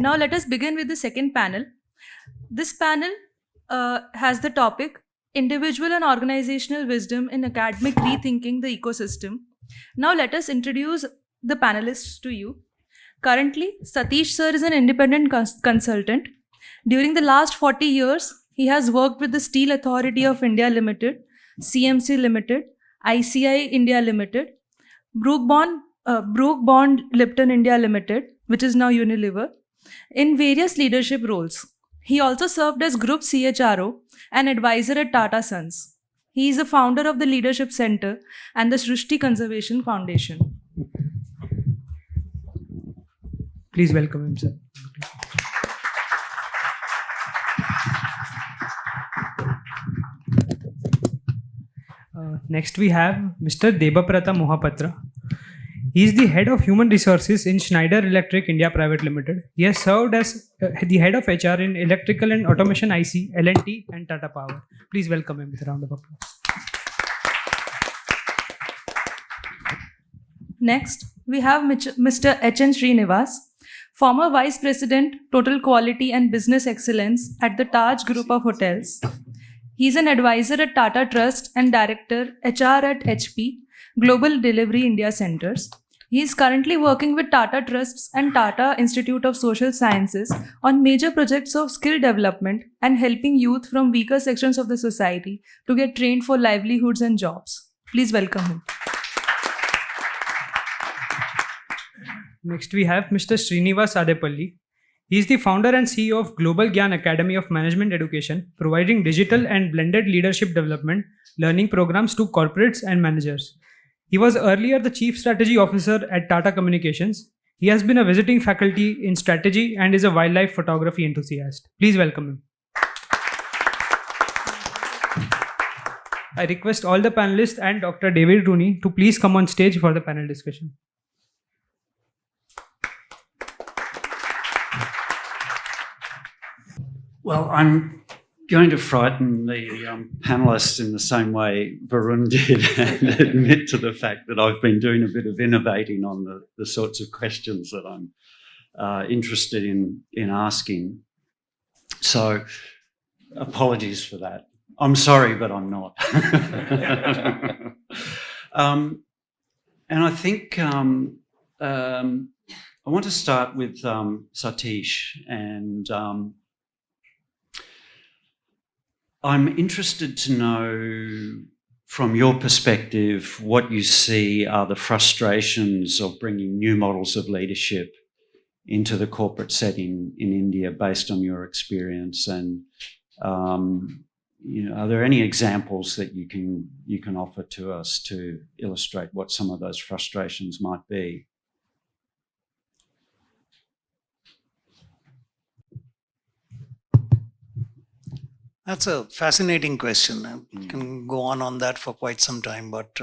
Now let us begin with the second panel. This panel has the topic Individual and Organizational Wisdom in Academic Rethinking the Ecosystem. Now let us introduce the panelists to you. Currently, Satish sir is an independent consultant. During the last 40 years, he has worked with the Steel Authority of India Limited, CMC Limited, ICI India Limited, Brooke Bond Lipton India Limited, which is now Unilever, in various leadership roles. He also served as Group CHRO and advisor at Tata Sons. He is a founder of the Leadership Center and the Shrusti Conservation Foundation. Please welcome him, sir. Next we have Mr. Debabrata Mohapatra. He is the head of human resources in Schneider Electric India Private Limited. He has served as the head of HR in Electrical and Automation IC, L&T and Tata Power. Please welcome him with a round of applause. Next, we have Mr. H.N. Srinivas, former Vice President, Total Quality and Business Excellence at the Taj Group of Hotels. He is an advisor at Tata Trust and Director, HR at HP, Global Delivery India Centers. He is currently working with Tata Trusts and Tata Institute of Social Sciences on major projects of skill development and helping youth from weaker sections of the society to get trained for livelihoods and jobs. Please welcome him. Next we have Mr. Srinivas Adepalli. He is the founder and CEO of GlobalGyan Academy of Management Education, providing digital and blended leadership development learning programs to corporates and managers. He was earlier the Chief Strategy Officer at Tata Communications. He has been a visiting faculty in strategy and is a wildlife photography enthusiast. Please welcome him. I request all the panelists and Dr. David Rooney to please come on stage for the panel discussion. Well, I'm going to frighten the panelists in the same way Varun did and admit to the fact that I've been doing a bit of innovating on the sorts of questions that I'm interested in asking. So apologies for that. I'm sorry, but I'm not. And I think I want to start with Satish, and I'm interested to know from your perspective what you see are the frustrations of bringing new models of leadership into the corporate setting in India based on your experience, and are there any examples that you can offer to us to illustrate what some of those frustrations might be? That's a fascinating question. I can go on that for quite some time, but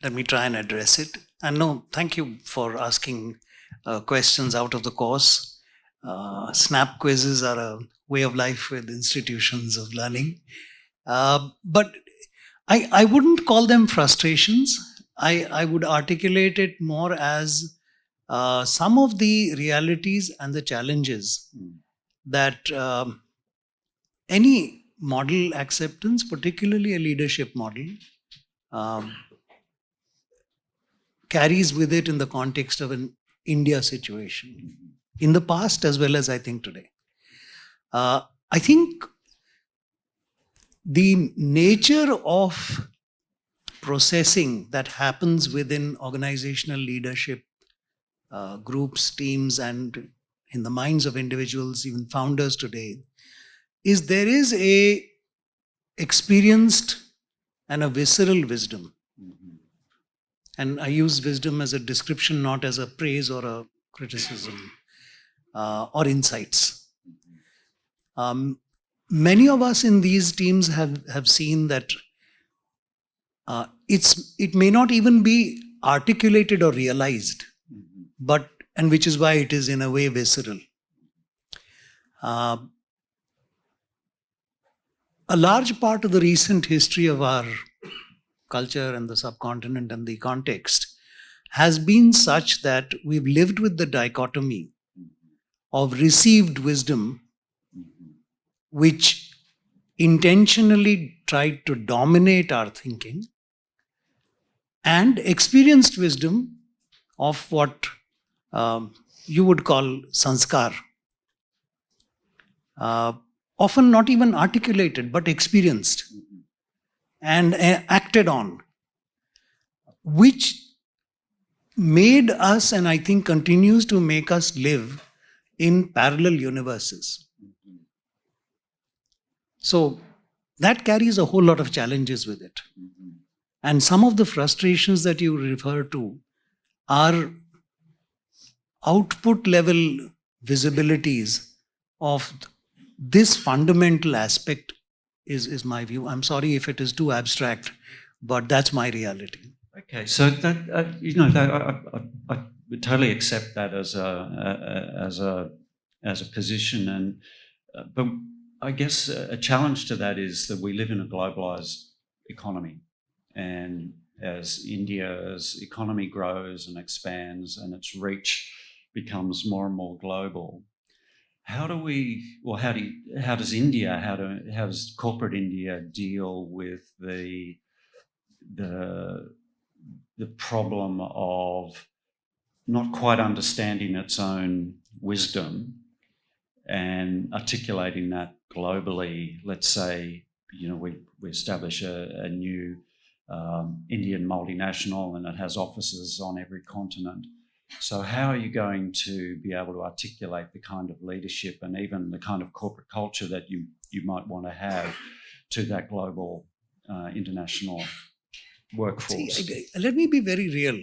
let me try and address it. And no, thank you for asking questions out of the course. Snap quizzes are a way of life with institutions of learning. But I wouldn't call them frustrations. I would articulate it more as some of the realities and the challenges that any model acceptance, particularly a leadership model, carries with it in the context of an India situation, in the past as well as I think today. I think the nature of processing that happens within organizational leadership groups, teams, and in the minds of individuals, even founders today, is there is a experienced and a visceral wisdom. And I use wisdom as a description, not as a praise or a criticism or insights. Many of us in these teams have seen that it may not even be articulated or realized, and which is why it is in a way visceral. A large part of the recent history of our culture and the subcontinent and the context has been such that we've lived with the dichotomy of received wisdom, which intentionally tried to dominate our thinking, and experienced wisdom of what you would call sanskar, often not even articulated but experienced and acted on, which made us, and I think continues to make us, live in parallel universes. So that carries a whole lot of challenges with it. And some of the frustrations that you refer to are output level visibilities of this fundamental aspect, is my view. I'm sorry if it is too abstract, but that's my reality. Okay, so that I would totally accept that as a position, and but I guess a challenge to that is that we live in a globalized economy, and as India's economy grows and expands and its reach becomes more and more global, how does India, how does corporate India deal with the problem of not quite understanding its own wisdom and articulating that globally? Let's say, we establish a new Indian multinational and it has offices on every continent. So how are you going to be able to articulate the kind of leadership and even the kind of corporate culture that you might want to have to that global international workforce? See, let me be very real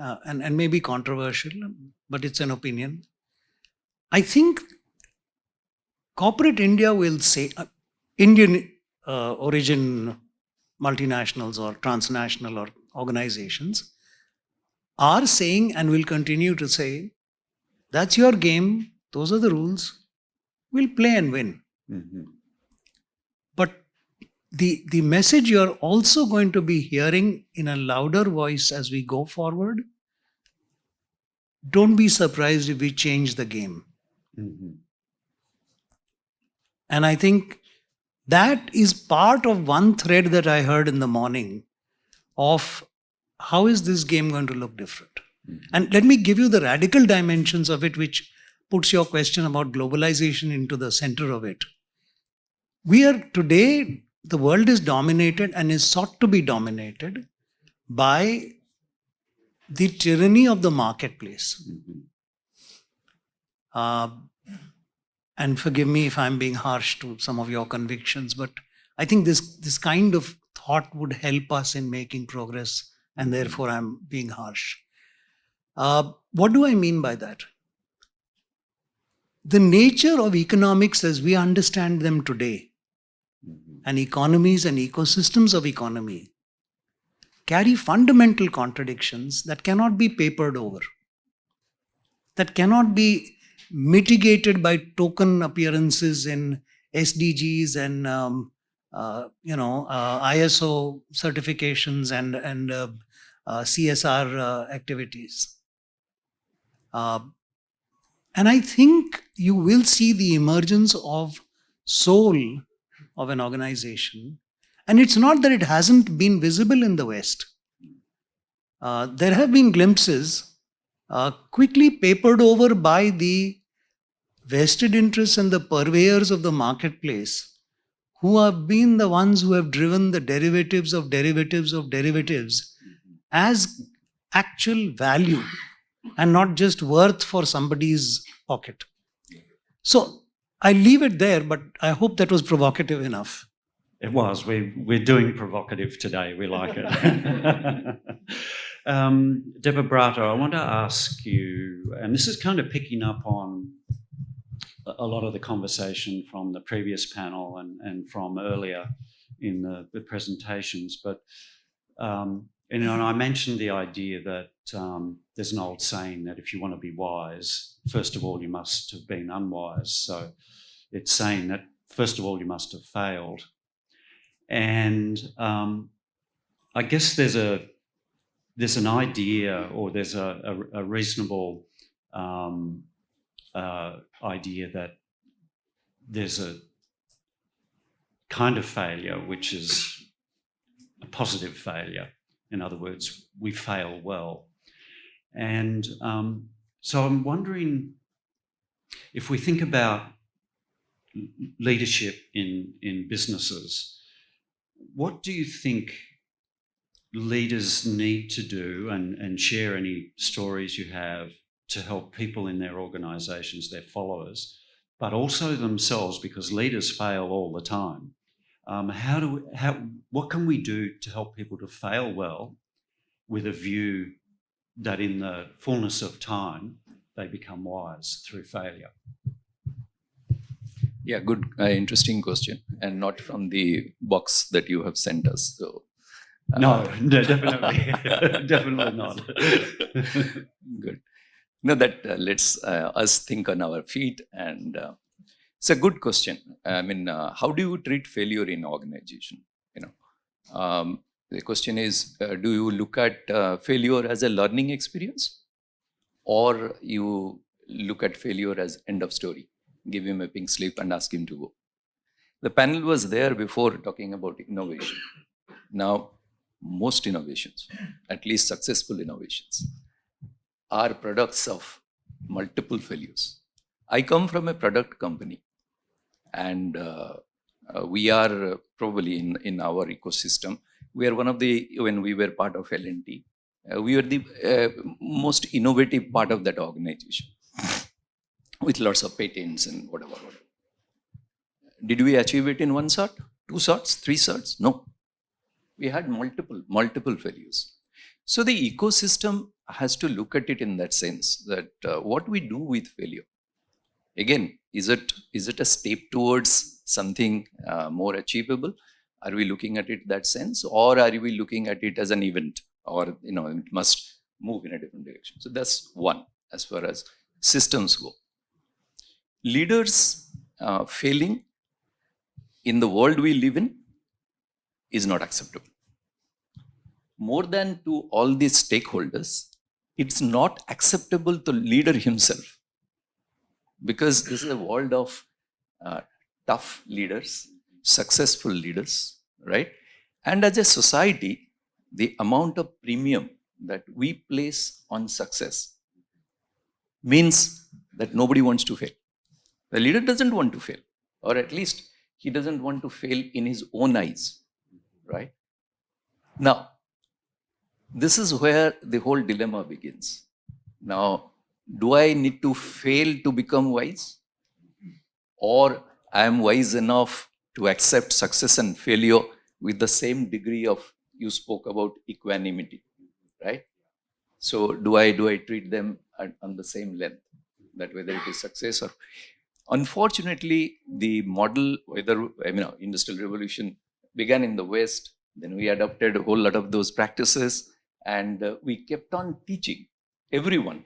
and maybe controversial, but it's an opinion. I think corporate India will say, Indian origin multinationals or transnational or organizations are saying and will continue to say, that's your game, those are the rules, we'll play and win. But the message you're also going to be hearing in a louder voice as we go forward, don't be surprised if we change the game. And I think that is part of one thread that I heard in the morning of how is this game going to look different. And let me give you the radical dimensions of it, which puts your question about globalization into the center of it. Today, the world is dominated and is sought to be dominated by the tyranny of the marketplace. And forgive me if I'm being harsh to some of your convictions, but I think this kind of thought would help us in making progress, and therefore I'm being harsh. What do I mean by that? The nature of economics as we understand them today, and economies and ecosystems of economy, carry fundamental contradictions that cannot be papered over, that cannot be mitigated by token appearances in SDGs and ISO certifications and CSR activities. And I think you will see the emergence of soul of an organization. And it's not that it hasn't been visible in the West. There have been glimpses quickly papered over by the vested interests and the purveyors of the marketplace, who have been the ones who have driven the derivatives of derivatives of derivatives as actual value and not just worth for somebody's pocket. So I leave it there, but I hope that was provocative enough. It was. We're doing provocative today. We like it. Debabrata, I want to ask you, and this is kind of picking up on a lot of the conversation from the previous panel and from earlier in the presentations, but and I mentioned the idea that there's an old saying that if you want to be wise, first of all you must have been unwise. So it's saying that first of all you must have failed. And I guess there's an idea, or there's a reasonable idea that there's a kind of failure which is a positive failure. In other words, we fail well. And so I'm wondering if we think about leadership in businesses, what do you think leaders need to do, and share any stories you have to help people in their organisations, their followers, but also themselves, because leaders fail all the time. What can we do to help people to fail well with a view that in the fullness of time, they become wise through failure? Yeah, good, interesting question, and not from the box that you have sent us. So, No, definitely, definitely not. Good. No, that let's us think on our feet, and it's a good question. I mean, how do you treat failure in organization? The question is, do you look at failure as a learning experience, or you look at failure as end of story? Give him a pink slip and ask him to go. The panel was there before talking about innovation. Now, most innovations, at least successful innovations, are products of multiple failures. I come from a product company, and we are probably in our ecosystem, we are one of the, when we were part of L&T, we were the most innovative part of that organization, with lots of patents and whatever. Did we achieve it in one shot, 2 shots, 3 shots? No. We had multiple failures. So the ecosystem has to look at it in that sense, that what we do with failure. Again, is it a step towards something more achievable? Are we looking at it that sense, or are we looking at it as an event, or it must move in a different direction? So that's one, as far as systems go. Leaders failing in the world we live in is not acceptable. More than to all these stakeholders, it's not acceptable to leader himself, because this is a world of tough leaders, successful leaders, right? And as a society, the amount of premium that we place on success means that nobody wants to fail. The leader doesn't want to fail, or at least he doesn't want to fail in his own eyes, right? Now, this is where the whole dilemma begins. Now, do I need to fail to become wise? Or I am wise enough to accept success and failure with the same degree of, you spoke about equanimity, right? So do I treat them on the same length, that whether it is success or... Unfortunately, the model, Industrial Revolution began in the West, then we adopted a whole lot of those practices, and we kept on teaching everyone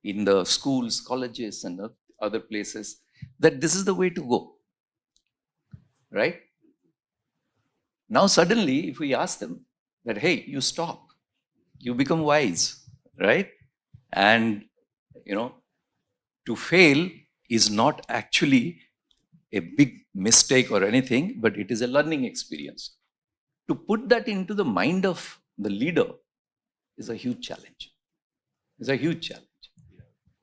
in the schools, colleges, and other places that this is the way to go, right? Now suddenly, if we ask them that, hey, you stop, you become wise, right? And, to fail is not actually a big mistake or anything, but it is a learning experience. To put that into the mind of the leader is a huge challenge. It's a huge challenge.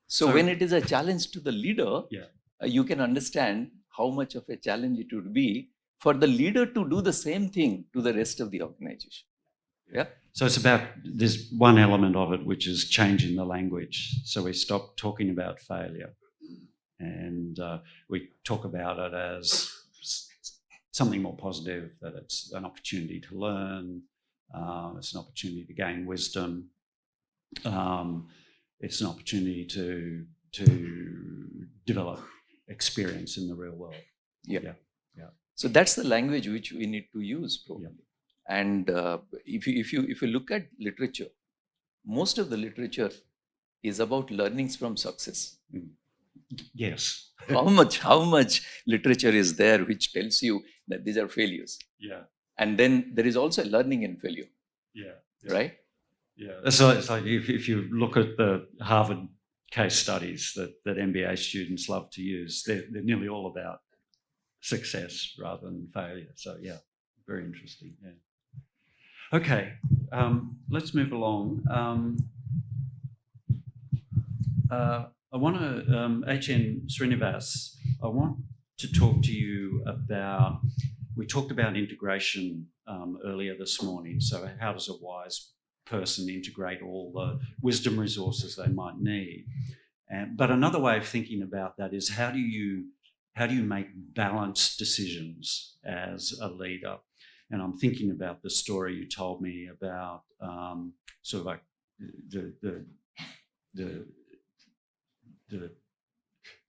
So when it is a challenge to the leader, you can understand how much of a challenge it would be for the leader to do the same thing to the rest of the organization. Yeah. So it's about, there's one element of it which is changing the language. So we stop talking about failure, and we talk about it as something more positive, that it's an opportunity to learn, it's an opportunity to gain wisdom, it's an opportunity to develop experience in the real world. Yeah. So that's the language which we need to use, probably. Yeah. And if you look at literature, most of the literature is about learnings from success. Yes. How much literature is there which tells you that these are failures? Yeah. And then there is also learning in failure. Yeah. Right? Yeah. So it's like if you look at the Harvard case studies that MBA students love to use. They're nearly all about success rather than failure. So yeah, very interesting. Yeah. Okay, let's move along. I want to, HN Srinivas, I want to talk to you about, we talked about integration earlier this morning. So how does a wise person integrate all the wisdom resources they might need? But another way of thinking about that is how do you make balanced decisions as a leader? And I'm thinking about the story you told me about sort of like the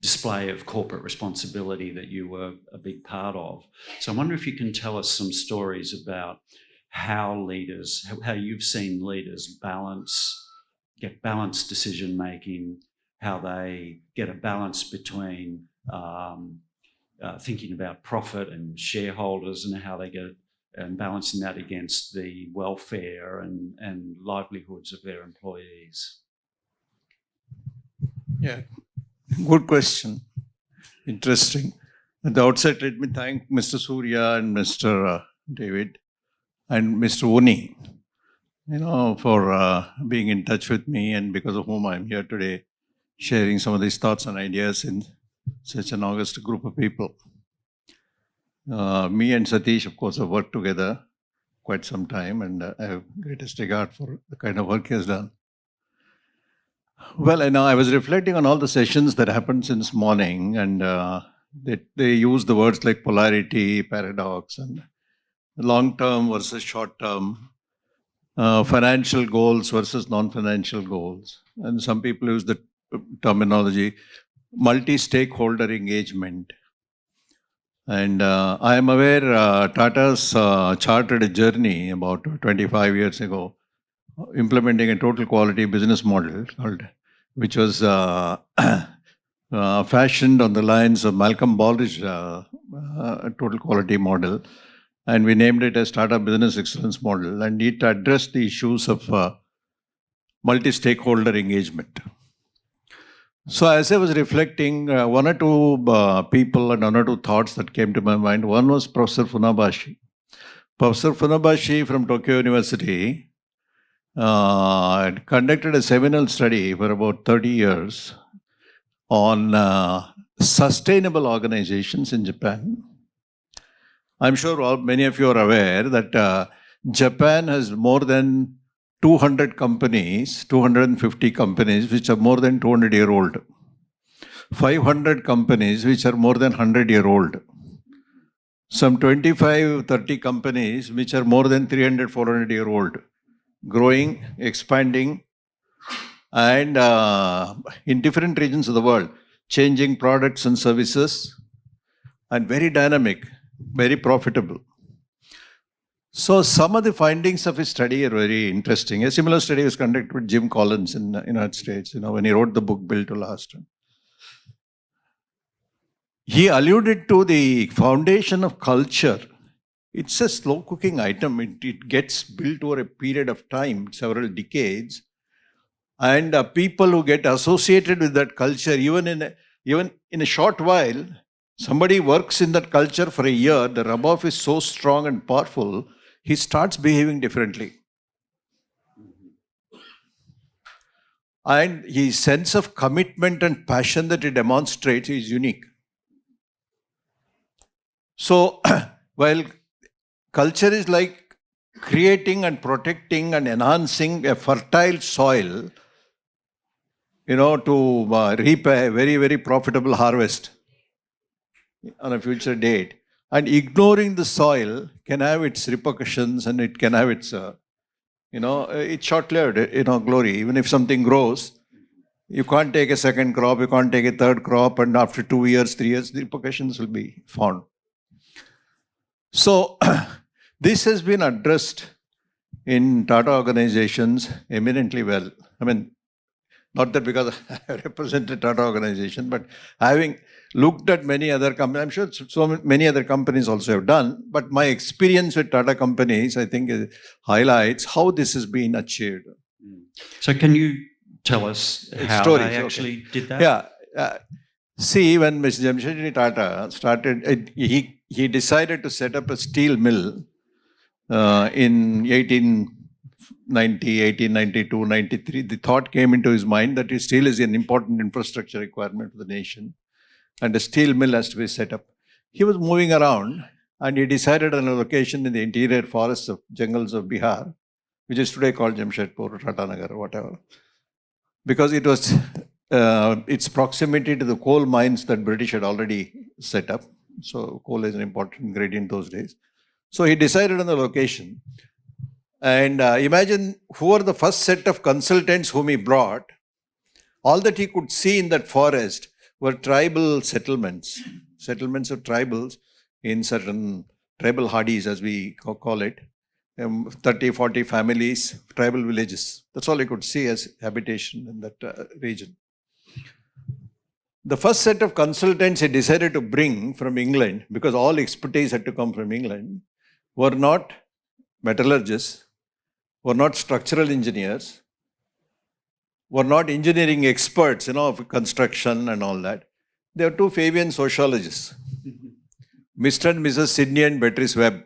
display of corporate responsibility that you were a big part of. So I wonder if you can tell us some stories about how you've seen leaders get balanced decision making, how they get a balance between thinking about profit and shareholders, and how they get and balancing that against the welfare and livelihoods of their employees. Yeah, good question. Interesting. At the outset, let me thank Mr. Surya and Mr. David and Mr. Rooney, for being in touch with me, and because of whom I'm here today, sharing some of these thoughts and ideas in such an august group of people. Me and Satish, of course, have worked together quite some time, and I have greatest regard for the kind of work he has done. Well, I was reflecting on all the sessions that happened since morning, and they use the words like polarity, paradox, and long-term versus short-term, financial goals versus non-financial goals. And some people use the terminology multi-stakeholder engagement. And I am aware Tata's charted a journey about 25 years ago, implementing a total quality business model which was fashioned on the lines of Malcolm Baldrige total quality model, and we named it as Tata Business Excellence Model, and it addressed the issues of multi-stakeholder engagement. So as I was reflecting, one or two people and one or two thoughts that came to my mind. One was Professor Funabashi. Professor Funabashi from Tokyo University conducted a seminal study for about 30 years on sustainable organizations in Japan. I'm sure many of you are aware that Japan has more than 200 companies, 250 companies which are more than 200-year-old, 500 companies which are more than 100-year-old, some 25, 30 companies which are more than 300, 400-year-old, growing, expanding, and in different regions of the world, changing products and services, and very dynamic, very profitable. So some of the findings of his study are very interesting. A similar study was conducted with Jim Collins in the United States, when he wrote the book Built to Last. He alluded to the foundation of culture. It's a slow cooking item. It gets built over a period of time, several decades. And people who get associated with that culture, even in a short while, somebody works in that culture for a year, the rub-off is so strong and powerful, he starts behaving differently. And his sense of commitment and passion that he demonstrates is unique. So, while culture is like creating and protecting and enhancing a fertile soil, to reap a very, very profitable harvest on a future date. And ignoring the soil can have its repercussions, and it can have its, it's short-lived, glory. Even if something grows, you can't take a second crop, you can't take a third crop, and after 2 years, 3 years, the repercussions will be found. So, this has been addressed in Tata organizations eminently well. Not that because I represent a Tata organization, but having looked at many other companies, I'm sure so many other companies also have done, but my experience with Tata companies, I think, highlights how this has been achieved. So can you tell us how Stories, they okay. actually did that? Yeah. See, when Mr. Jamshedji Tata started, he decided to set up a steel mill in 1892, 93. The thought came into his mind that steel is an important infrastructure requirement for the nation and a steel mill has to be set up. He was moving around and he decided on a location in the interior forests of jungles of Bihar, which is today called Jamshedpur, Tatanagar, or whatever, because it was its proximity to the coal mines that British had already set up. So coal is an important ingredient those days. So he decided on the location. And imagine who were the first set of consultants whom he brought. All that he could see in that forest were tribal settlements of tribals in certain tribal hadis, as we call it, 30, 40 families, tribal villages. That's all he could see as habitation in that region. The first set of consultants he decided to bring from England, because all expertise had to come from England, were not metallurgists, were not structural engineers, were not engineering experts, of construction and all that. They were two Fabian sociologists, Mr. and Mrs. Sidney and Beatrice Webb.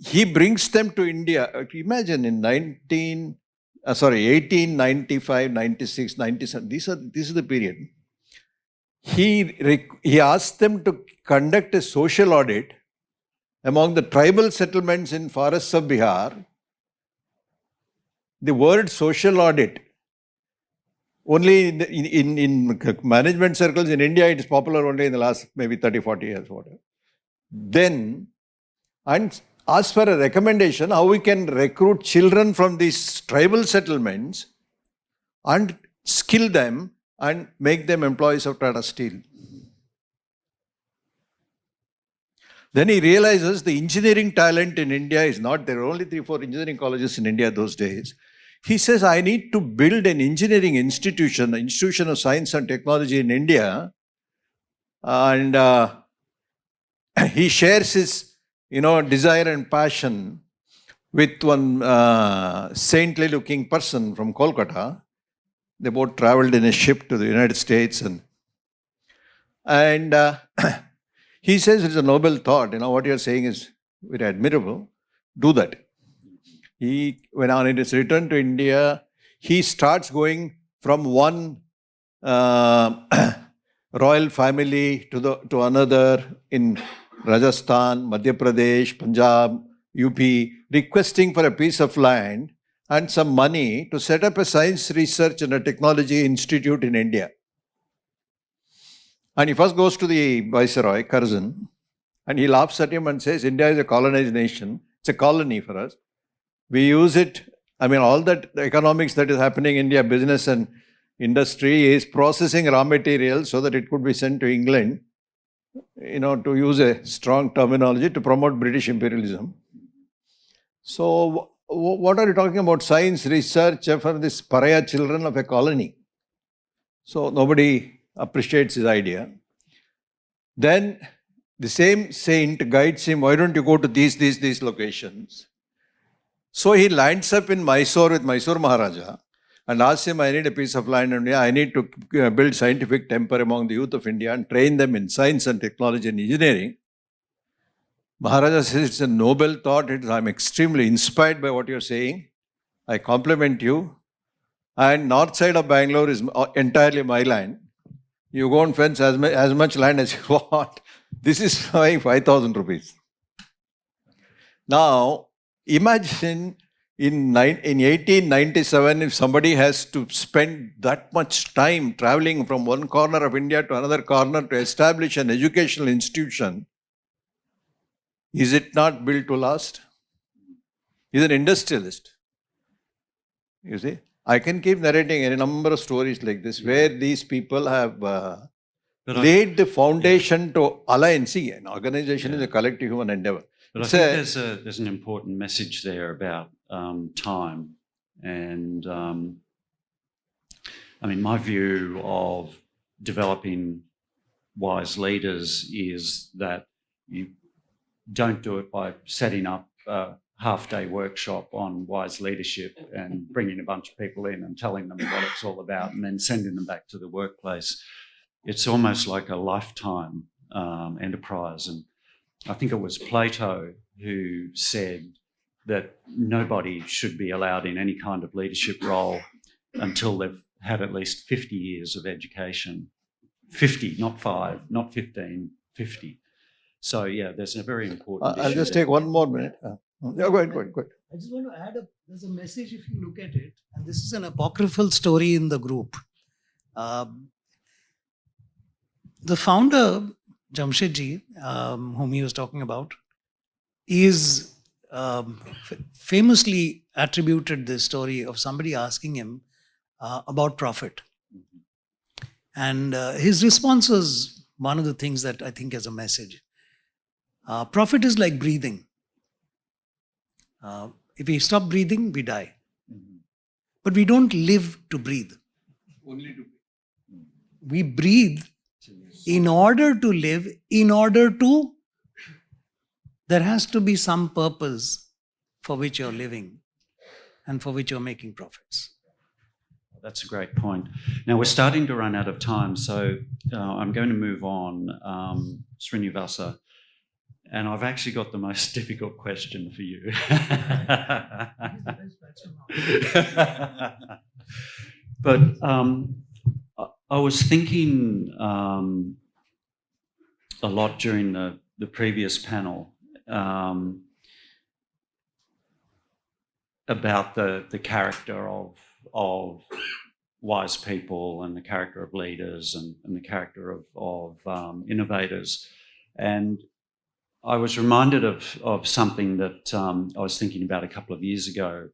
He brings them to India. Imagine in 1895, 96, 97. This is the period. He asked them to conduct a social audit among the tribal settlements in forests of Bihar. The word social audit, only in management circles in India, it is popular only in the last maybe 30, 40 years, whatever. Then, and ask for a recommendation how we can recruit children from these tribal settlements and skill them and make them employees of Tata Steel. Then he realizes the engineering talent in India is not there. There were only 3-4 engineering colleges in India those days. He says, I need to build an engineering institution, an institution of science and technology in India. And he shares his, desire and passion with one saintly looking person from Kolkata. They both traveled in a ship to the United States. And he says it's a noble thought. What you're saying is very admirable. Do that. When on his return to India, he starts going from one royal family to another in Rajasthan, Madhya Pradesh, Punjab, UP, requesting for a piece of land and some money to set up a science research and a technology institute in India. And he first goes to the Viceroy, Curzon, and he laughs at him and says, India is a colonized nation. It's a colony for us. We use it. All that the economics that is happening in India, business and industry, is processing raw materials so that it could be sent to England, to use a strong terminology, to promote British imperialism. So, what are you talking about? Science research for these pariah children of a colony. So, nobody appreciates his idea. Then, the same saint guides him, why don't you go to these locations? So he lands up in Mysore with Mysore Maharaja and asks him, I need a piece of land and I need to build scientific temper among the youth of India and train them in science and technology and engineering. Maharaja says, it's a noble thought. I'm extremely inspired by what you're saying. I compliment you. And north side of Bangalore is entirely my land. You go and fence as much land as you want. This is 5,000 rupees. Now, imagine in 1897, if somebody has to spend that much time traveling from one corner of India to another corner to establish an educational institution, is it not built to last? He's an industrialist. You see, I can keep narrating a number of stories like this where these people have laid the foundation to align. See, an organization is a collective human endeavor. But I think there's an important message there about time. And my view of developing wise leaders is that you don't do it by setting up half-day workshop on wise leadership and bringing a bunch of people in and telling them what it's all about and then sending them back to the workplace. It's almost like a lifetime enterprise. And I think it was Plato who said that nobody should be allowed in any kind of leadership role until they've had at least 50 years of education. 50, not 5, not 15, 50. So, yeah, there's a very important I'll issue just there. take one more minute. Yeah, go ahead. I just want to add there's a message if you look at it, and this is an apocryphal story in the group. The founder, Jamshedji, whom he was talking about, is famously attributed this story of somebody asking him about profit. And his response was one of the things that I think is a message. Profit is like breathing. If we stop breathing, we die. But we don't live to breathe. Only to We breathe in order to live, there has to be some purpose for which you're living and for which you're making profits. That's a great point. Now, we're starting to run out of time, so I'm going to move on. Srinivas, and I've actually got the most difficult question for you. But I was thinking a lot during the previous panel about the character of wise people and the character of leaders and the character of innovators. And I was reminded of something that I was thinking about a couple of years ago,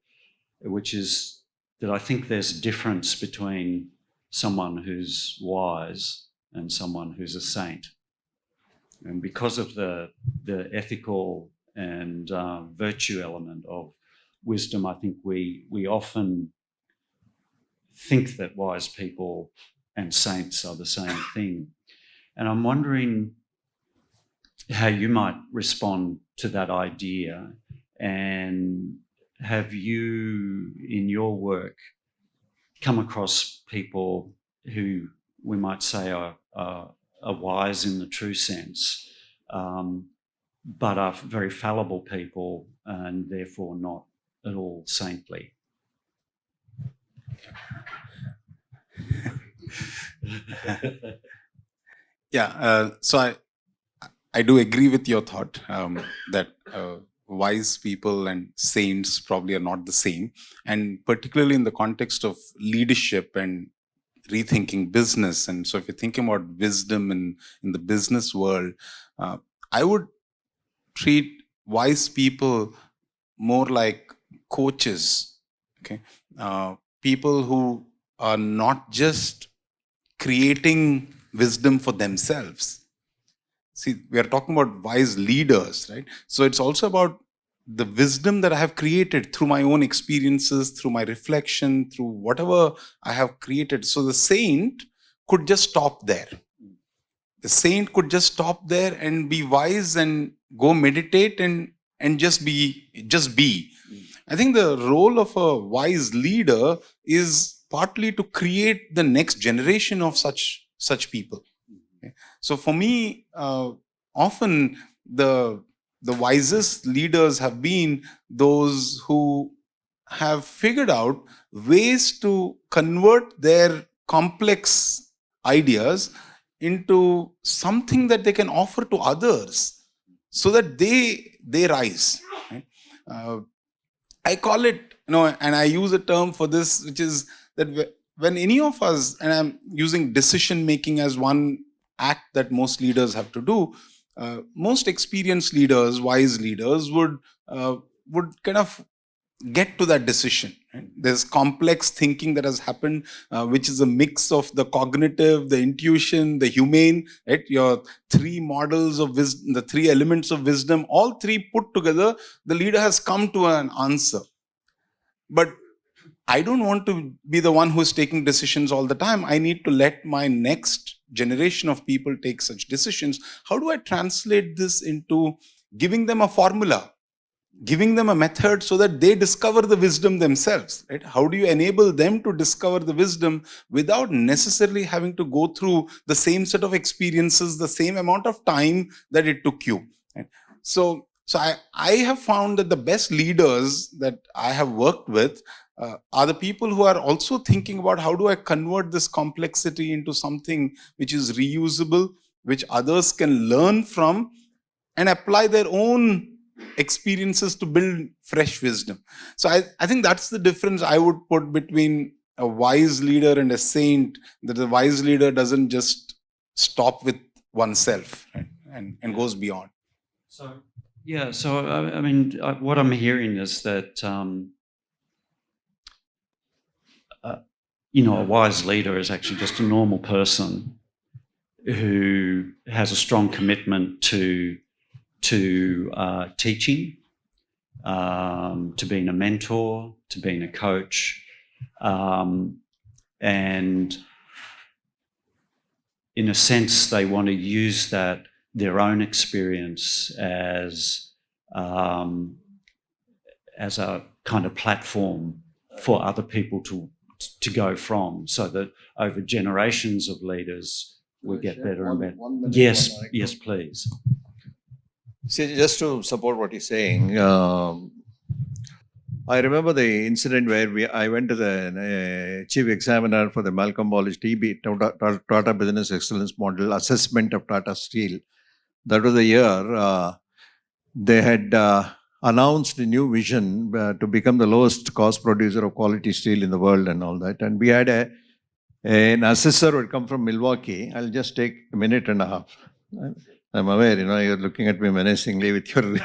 which is that I think there's a difference between someone who's wise and someone who's a saint. And because of the ethical and virtue element of wisdom, I think we often think that wise people and saints are the same thing. And I'm wondering how you might respond to that idea, and have you, in your work, come across people who we might say are wise in the true sense, but are very fallible people and therefore not at all saintly? Yeah, so I do agree with your thought that wise people and saints probably are not the same, and particularly in the context of leadership and rethinking business. And so if you're thinking about wisdom in the business world, I would treat wise people more like coaches, okay? People who are not just creating wisdom for themselves. See, we are talking about wise leaders, right? So it's also about the wisdom that I have created through my own experiences, through my reflection, through whatever I have created. So the saint could just stop there. The saint could just stop there and be wise and go meditate and just be. I think the role of a wise leader is partly to create the next generation of such people. Okay? So for me, often the wisest leaders have been those who have figured out ways to convert their complex ideas into something that they can offer to others so that they rise. Right? I call it, and I use a term for this, which is that when any of us, and I'm using decision making as one act that most leaders have to do, most experienced leaders, wise leaders would kind of get to that decision. Right? There's complex thinking that has happened, which is a mix of the cognitive, the intuition, the humane, right? Your three models of wisdom, the three elements of wisdom, all three put together, the leader has come to an answer. But I don't want to be the one who is taking decisions all the time. I need to let my next generation of people take such decisions. How do I translate this into giving them a formula? giving them a method so that they discover the wisdom themselves, right? How do you enable them to discover the wisdom without necessarily having to go through the same set of experiences, the same amount of time that it took you, right? So I have found that the best leaders that I have worked with are the people who are also thinking about how do I convert this complexity into something which is reusable, which others can learn from and apply their own experiences to build fresh wisdom. So I think that's the difference I would put between a wise leader and a saint, that the wise leader doesn't just stop with oneself, right? and goes beyond. So, yeah, so I mean, what I'm hearing is that, a wise leader is actually just a normal person who has a strong commitment to teaching, to being a mentor, to being a coach, and in a sense, they want to use their own experience as a kind of platform for other people to go from, so that over generations of leaders we get better and better. Yes, please. See, just to support what he's saying, I remember the incident where I went to the chief examiner for the Malcolm Wallis TB, Tata Business Excellence Model assessment of Tata Steel. That was the year they had announced a new vision to become the lowest cost producer of quality steel in the world and all that. And we had an assessor who had come from Milwaukee. I'll just take a minute and a half. I'm aware, you're looking at me menacingly with your... We've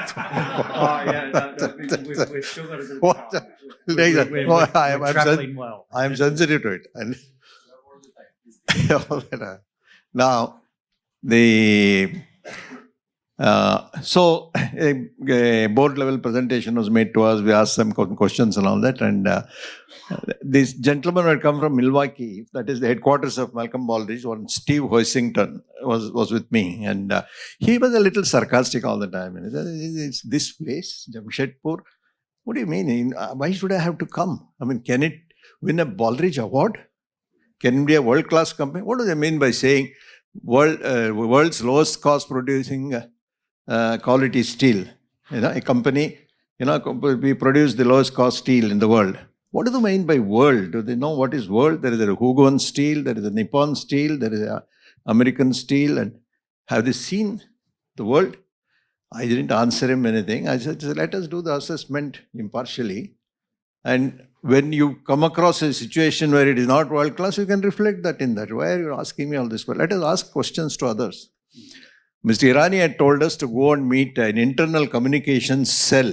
still got to do the traveling well. I'm sensitive to it. Now, so a board level presentation was made to us. We asked some questions and all that. And this gentleman had come from Milwaukee, that is the headquarters of Malcolm Baldrige, one Steve Hoisington was with me. And he was a little sarcastic all the time. And he said, "It's this place, Jamshedpur. What do you mean? Why should I have to come? I mean, can it win a Baldrige award? Can it be a world-class company? What do they mean by saying world's lowest cost producing quality steel? A company, we produce the lowest cost steel in the world. What do they mean by world? Do they know what is world? There is a Hugon steel, there is a Nippon steel, there is a American steel. And have they seen the world?" I didn't answer him anything. I said, let us do the assessment impartially. And when you come across a situation where it is not world class, you can reflect that in that. Why are you asking me all this? Well, let us ask questions to others. Mr. Irani had told us to go and meet an internal communications cell.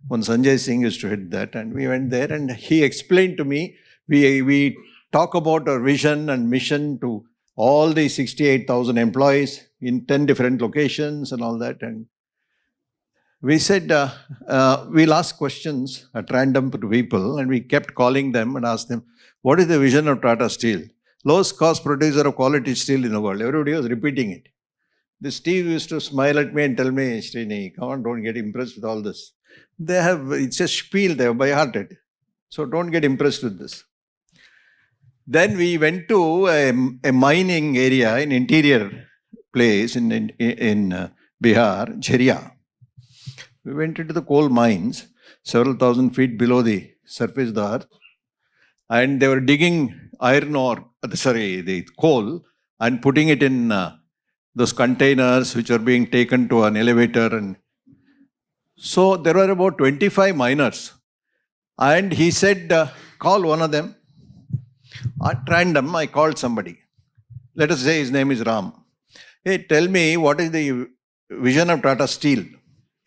When Sanjay Singh used to head that, and we went there, and he explained to me, we talk about our vision and mission to all the 68,000 employees in 10 different locations and all that. And we said, we'll ask questions at random to people, and we kept calling them and asked them, what is the vision of Tata Steel? Lowest cost producer of quality steel in the world. Everybody was repeating it. This Steve used to smile at me and tell me, Srini, come on, don't get impressed with all this. It's a spiel, they have by hearted. So don't get impressed with this. Then we went to a mining area in interior place in Bihar, Jharia. We went into the coal mines, several thousand feet below the surface of the earth. And they were digging the coal and putting it in those containers which are being taken to an elevator. And so there were about 25 miners. And he said, call one of them. At random, I called somebody. Let us say his name is Ram. Hey, tell me, what is the vision of Tata Steel?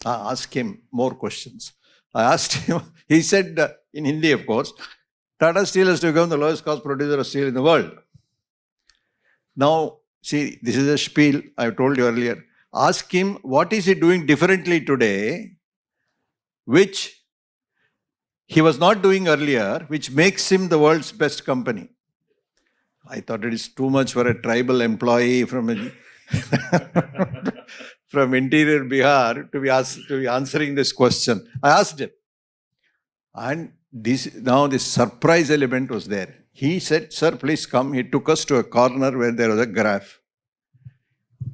I asked him more questions. I asked him, he said, in Hindi of course, Tata Steel has to become the lowest cost producer of steel in the world. Now, see, this is a spiel I told you earlier. Ask him, what is he doing differently today, which he was not doing earlier, which makes him the world's best company. I thought it is too much for a tribal employee from a from interior Bihar to be answering this question. I asked him. And this surprise element was there. He said, "Sir, please come." He took us to a corner where there was a graph.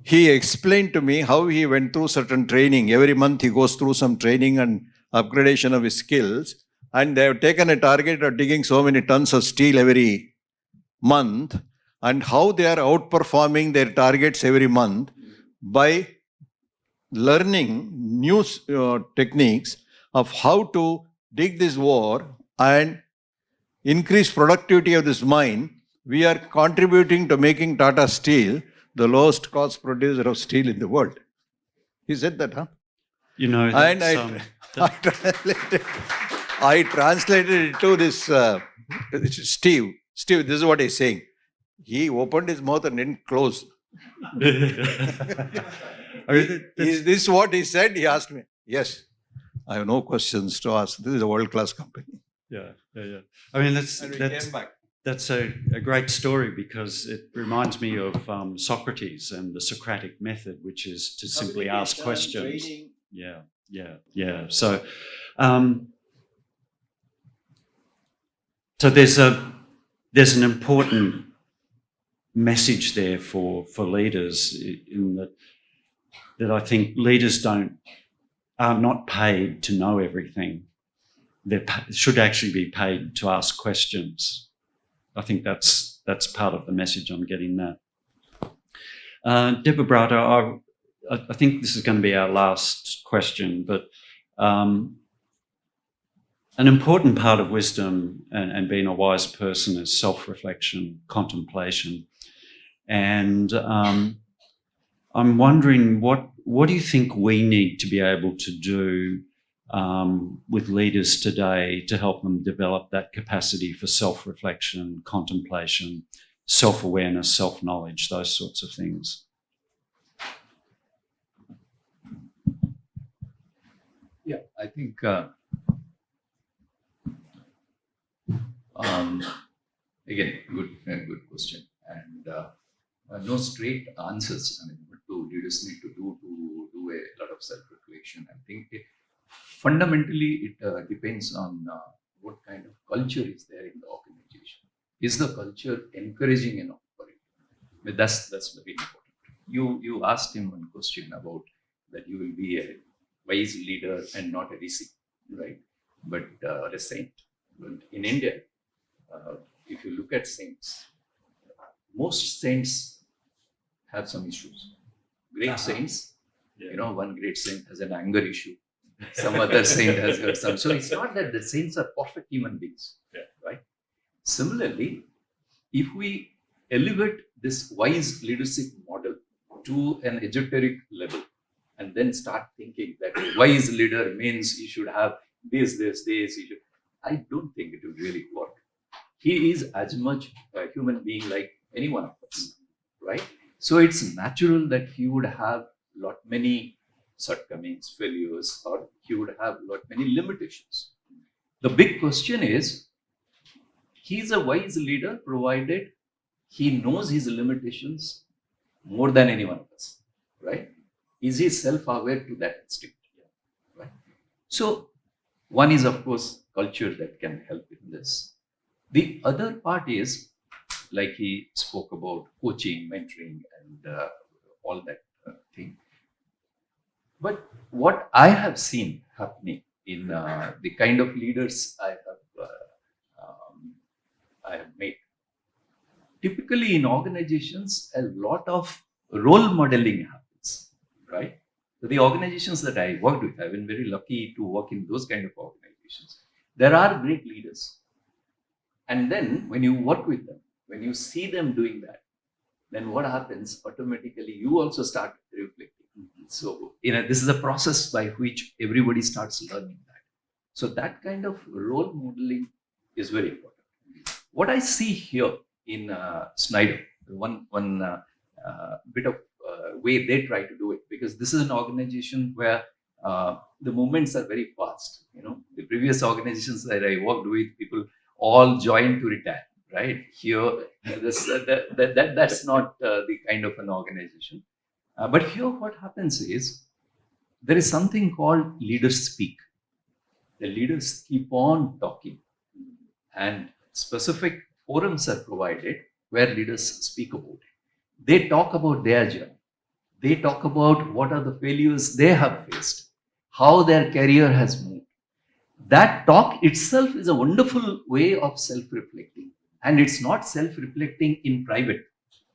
He explained to me how he went through certain training. Every month he goes through some training and upgradation of his skills. And they have taken a target of digging so many tons of steel every month, and how they are outperforming their targets every month by learning new techniques of how to dig this ore and increase productivity of this mine. We are contributing to making Tata Steel the lowest cost producer of steel in the world. He said that, huh? You know, And that's, I translated it to this Steve. Steve, this is what he's saying. He opened his mouth and didn't close. Is this what he said? He asked me. Yes. I have no questions to ask. This is a world-class company. yeah. I mean, And we came back. that's a great story because it reminds me of Socrates and the Socratic method, which is to simply ask questions. Training. Yeah. So there's an important message there for leaders in that I think leaders are not paid to know everything. They should actually be paid to ask questions. I think that's part of the message I'm getting there. Debabrata, I think this is going to be our last question, but an important part of wisdom and being a wise person is self-reflection, contemplation. And I'm wondering, what do you think we need to be able to do with leaders today to help them develop that capacity for self-reflection, contemplation, self-awareness, self-knowledge, those sorts of things? Yeah, I think again, good question, and no straight answers. I mean, what do leaders need to do a lot of self-reflection? I think fundamentally it depends on what kind of culture is there in the organization. Is the culture encouraging enough for it? I mean, that's very important. You asked him one question about that you will be a wise leader and not a rishi, right? But a saint. But in India, if you look at saints, most saints have some issues. Great saints, one great saint has an anger issue. Some other saint has got some. So it's not that the saints are perfect human beings, right? Similarly, if we elevate this wise leadership model to an esoteric level, and then start thinking that a wise leader means you should have this. I don't think it will really work. He is as much a human being like any one of us, right? So it's natural that he would have many shortcomings, failures, or he would have many limitations. The big question is, he's a wise leader provided he knows his limitations more than any one of us, right? Is he self-aware to that extent? Right? So one is, of course, culture that can help in this. The other part is, like he spoke about coaching, mentoring, and all that thing. But what I have seen happening in the kind of leaders I have made, typically in organizations, a lot of role modeling happens, right? So the organizations that I worked with, I've been very lucky to work in those kind of organizations. There are great leaders. And then when you work with them, when you see them doing that, then what happens? Automatically, you also start reflecting. So, this is a process by which everybody starts learning that. So that kind of role modeling is very important. What I see here in Schneider, one bit of way they try to do it, because this is an organization where the movements are very fast. The previous organizations that I worked with, people all joined to retire, right? Here, that's not the kind of an organization. But here what happens is, there is something called leaders speak. The leaders keep on talking, and specific forums are provided where leaders speak about it. They talk about their journey. They talk about what are the failures they have faced, how their career has moved. That talk itself is a wonderful way of self-reflecting. And it's not self-reflecting in private.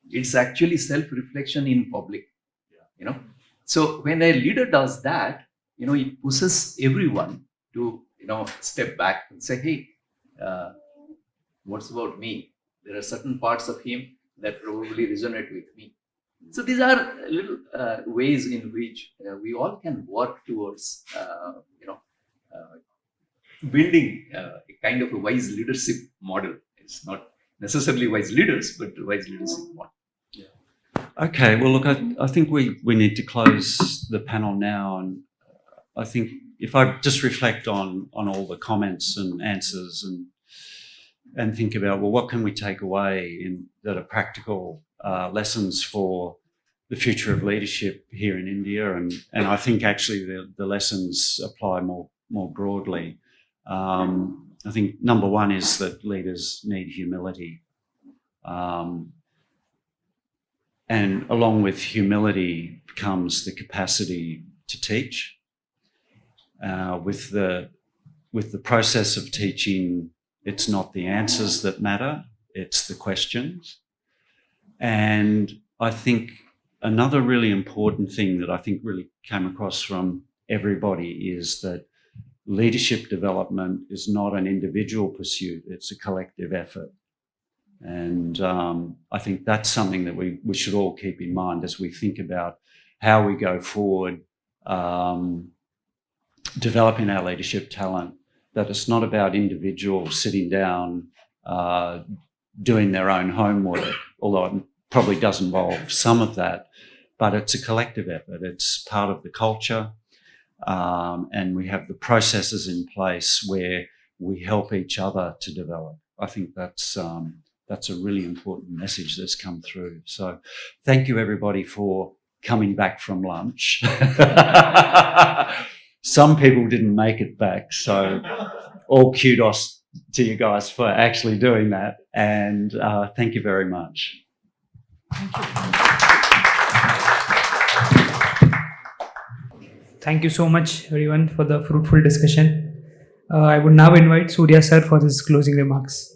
It's actually self-reflection in public. You know, so when a leader does that, it pushes everyone to step back and say, hey, what's about me? There are certain parts of him that probably resonate with me. So these are little ways in which we all can work towards building a kind of a wise leadership model. It's not necessarily wise leaders, but wise leadership model. Okay, well, look, I think we need to close the panel now, and I think if I just reflect on all the comments and answers and think about, well, what can we take away that are practical lessons for the future of leadership here in India, and I think actually the lessons apply more broadly. I think number one is that leaders need humility. And along with humility comes the capacity to teach. With the process of teaching, it's not the answers that matter, it's the questions. And I think another really important thing that I think really came across from everybody is that leadership development is not an individual pursuit, it's a collective effort. And I think that's something that we should all keep in mind as we think about how we go forward, developing our leadership talent, that it's not about individuals sitting down, doing their own homework, although it probably does involve some of that, but it's a collective effort. It's part of the culture, and we have the processes in place where we help each other to develop. I think that's a really important message that's come through. So thank you, everybody, for coming back from lunch. Some people didn't make it back, so all kudos to you guys for actually doing that. And thank you very much. Thank you so much, everyone, for the fruitful discussion. I would now invite Surya sir for his closing remarks.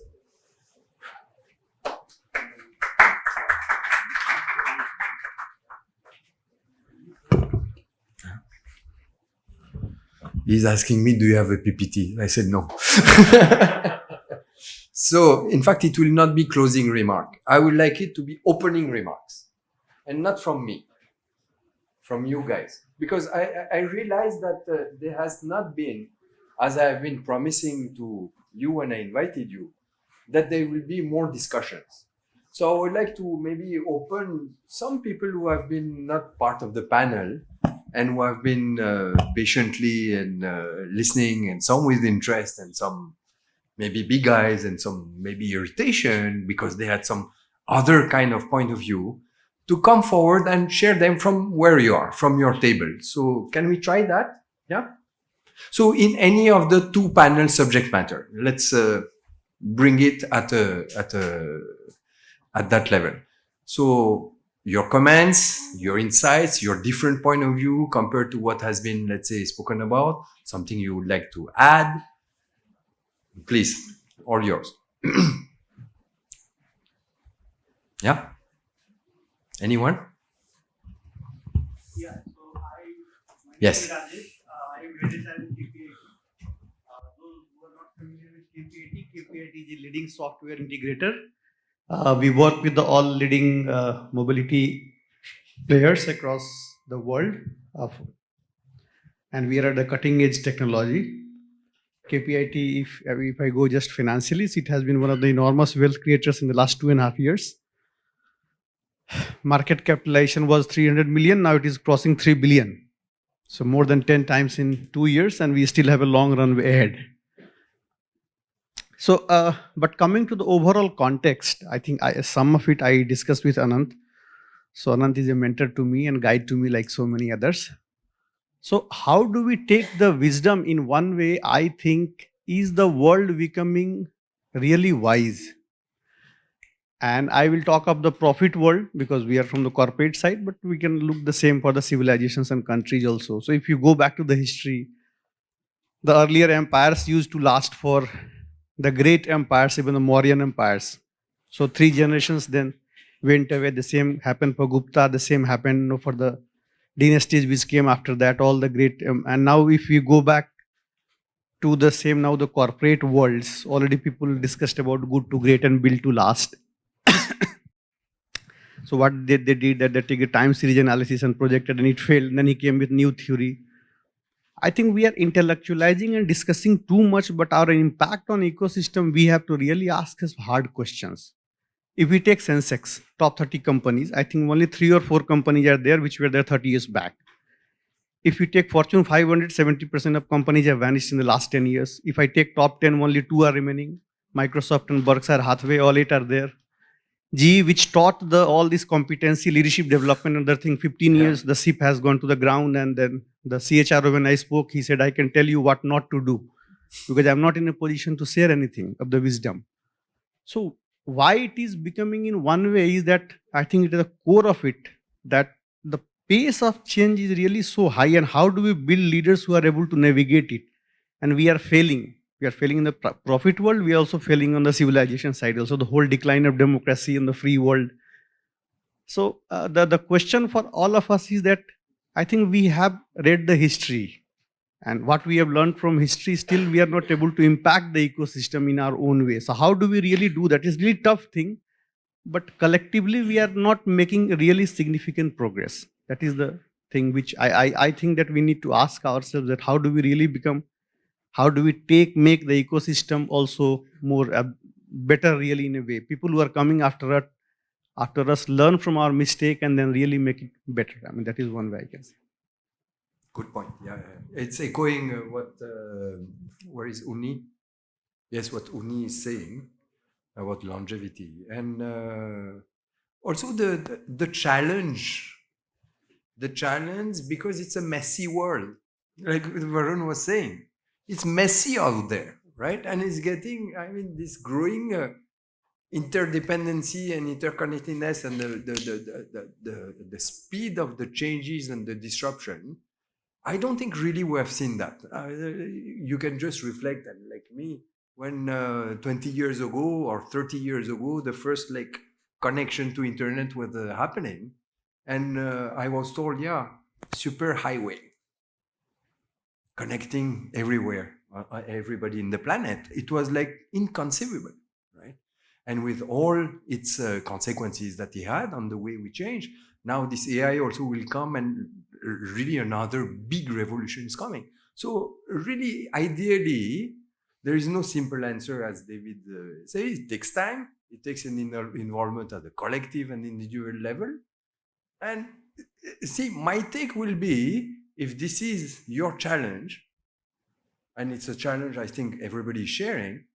He's asking me, do you have a PPT? I said no. So, in fact, it will not be closing remark. I would like it to be opening remarks. And not from me, from you guys. Because I realized that there has not been, as I have been promising to you when I invited you, that there will be more discussions. So I would like to maybe open some people who have been not part of the panel and who have been patiently and listening, and some with interest and some maybe big eyes and some maybe irritation because they had some other kind of point of view, to come forward and share them from where you are, from your table. So can we try that? Yeah. So in any of the two panel subject matter, let's bring it at that level. So your comments, your insights, your different point of view compared to what has been, let's say, spoken about, something you would like to add, please, all yours. Yeah. Anyone? Yeah, so Yes. I am British and KPIT. Those who are not familiar with KPIT is a leading software integrator. We work with all leading mobility players across the world, and we are at the cutting edge technology. KPIT, if I go just financially, it has been one of the enormous wealth creators in the last 2.5 years. Market capitalization was 300 million, now it is crossing 3 billion. So more than 10 times in 2 years, and we still have a long runway ahead. So, but coming to the overall context, I think some of it I discussed with Anant. So Anant is a mentor to me and guide to me like so many others. So how do we take the wisdom in one way? I think is the world becoming really wise? And I will talk of the profit world because we are from the corporate side, but we can look the same for the civilizations and countries also. So if you go back to the history, the earlier empires used to last for the great empires, even the Mauryan empires. So 3 generations then went away. The same happened for Gupta. The same happened for the dynasties which came after that. All the great and now if we go back to the same now the corporate worlds, already people discussed about good to great and build to last. So what they did that they take a time series analysis and projected and it failed. And then he came with new theory. I think we are intellectualizing and discussing too much, but our impact on ecosystem, we have to really ask us hard questions. If we take Sensex, top 30 companies, I think only 3 or 4 companies are there which were there 30 years back. If you take Fortune 500, 70% of companies have vanished in the last 10 years. If I take top 10, only 2 are remaining. Microsoft and Berkshire Hathaway, all 8 are there. GE, which taught all this competency, leadership development, and other thing, 15 years, the ship has gone to the ground. And then the CHRO, when I spoke, he said, I can tell you what not to do because I'm not in a position to share anything of the wisdom. So why it is becoming in one way is that I think it is the core of it, that the pace of change is really so high, and how do we build leaders who are able to navigate it? And we are failing. We are failing in the profit world. We are also failing on the civilization side. Also, the whole decline of democracy in the free world. So the question for all of us is that I think we have read the history, and what we have learned from history, still we are not able to impact the ecosystem in our own way. So how do we really do that? It's really tough thing, but collectively we are not making really significant progress. That is the thing which I think that we need to ask ourselves, that how do we really become, how do we make the ecosystem also more better really in a way. People who are coming after us learn from our mistake and then really make it better. I mean, that is one way I can say. Good point. Yeah, it's echoing what, where is Uni? Yes, what Uni is saying about longevity. And also the challenge, because it's a messy world, like Varun was saying. It's messy out there, right? And it's getting, I mean, this growing interdependency and interconnectedness and the speed of the changes and the disruption. I don't think really we have seen that. You can just reflect, and like me, when 20 years ago or 30 years ago, the first like connection to internet was happening, and I was told, yeah, super highway, connecting everywhere, everybody in the planet. It was like inconceivable, right? And with all its consequences that it had on the way we change, now this AI also will come, and really another big revolution is coming. So really, ideally, there is no simple answer, as David says. It takes time. It takes an involvement at the collective and individual level. And see, my take will be, if this is your challenge, and it's a challenge I think everybody is sharing,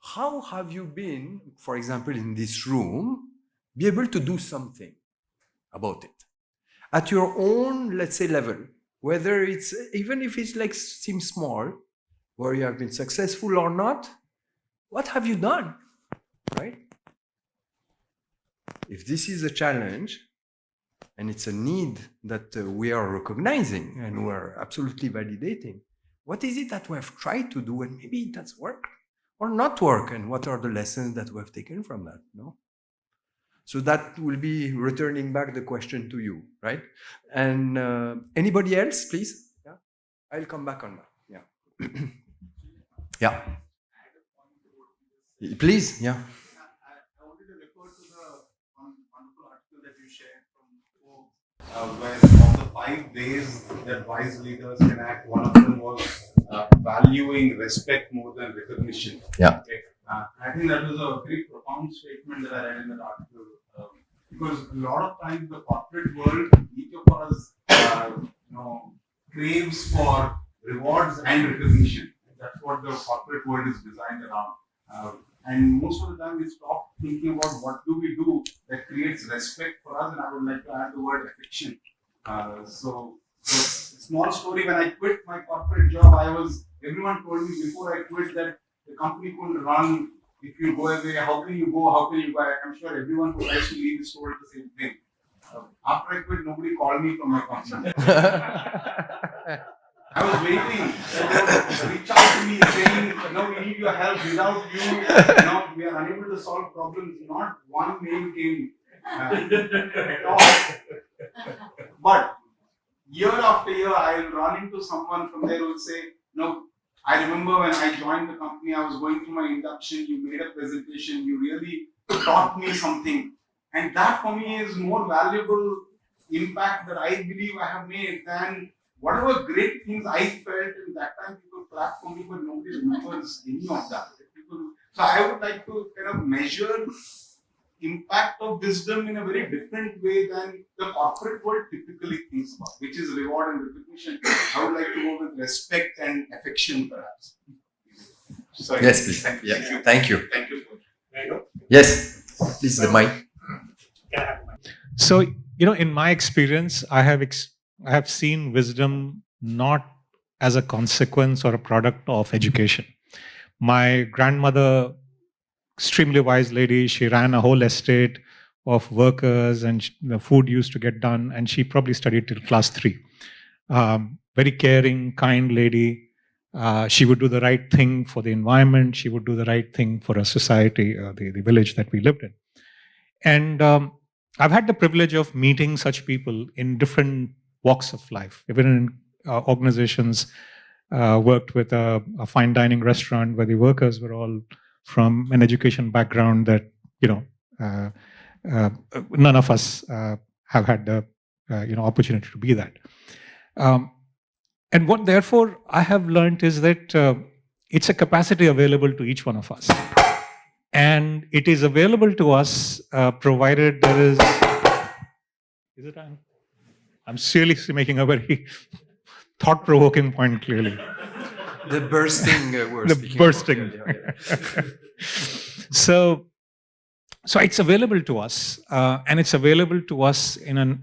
how have you been, for example, in this room, be able to do something about it at your own, let's say, level, whether it's, even if it's like seems small, where you have been successful or not, what have you done, right? If this is a challenge and it's a need that we are recognizing and we're absolutely validating, what is it that we have tried to do, and maybe it has worked or not work, and what are the lessons that we have taken from that? No. So that will be returning back the question to you, right? And anybody else, please? Yeah, I'll come back on that. Yeah. Yeah. Please, yeah. I wanted to refer to the wonderful article that you shared from where of the 5 ways that wise leaders can act, one of them was valuing respect more than recognition. Yeah. Okay. I think that was a very profound statement that I read in that article, because a lot of times the corporate world, each of us, craves for rewards and recognition. That's what the corporate world is designed around. And most of the time we stop thinking about what do we do that creates respect for us, and I would like to add the word affection. So small story, when I quit my corporate job, everyone told me before I quit that the company couldn't run if you go away. How can you go? How can you buy? I'm sure everyone who tries to leave is told the same thing. After I quit, nobody called me from my company. I was waiting. They would reach out to me saying, no, we need your help. Without you, we are unable to solve problems. Not one name came at all. But year after year, I'll run into someone from there who will say, no, I remember when I joined the company, I was going through my induction, you made a presentation, you really taught me something. And that for me is more valuable impact that I believe I have made than whatever great things I felt. And that time people clap for me, but nobody remembers any of that. So I would like to kind of measure impact of wisdom in a very different way than the corporate world typically thinks about, which is reward and recognition. I would like to go with respect and affection, perhaps. Sorry. Yes, please. Thank you. Thank you. Yes, please, the mic. So, in my experience, I have seen wisdom not as a consequence or a product of education. My grandmother, extremely wise lady, she ran a whole estate of workers, and the food used to get done, and she probably studied till class 3. Very caring, kind lady. She would do the right thing for the environment. She would do the right thing for a society, the village that we lived in. And I've had the privilege of meeting such people in different walks of life, even in organizations. Worked with a fine dining restaurant where the workers were all from an education background that none of us have had the opportunity to be that. And what therefore I have learned is that it's a capacity available to each one of us. And it is available to us provided there is. Is it? I'm seriously making a very thought-provoking point. Clearly, the bursting. The bursting. So it's available to us, and it's available to us and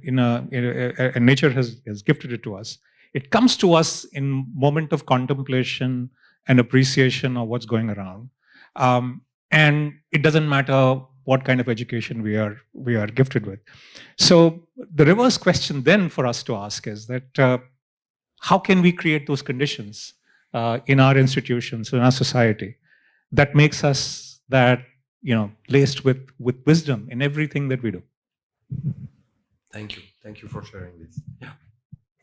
nature has gifted it to us. It comes to us in moment of contemplation and appreciation of what's going around. And it doesn't matter what kind of education we are gifted with. So the reverse question then for us to ask is that how can we create those conditions in our institutions, in our society, that makes us laced with wisdom in everything that we do. Thank you for sharing this. Yeah.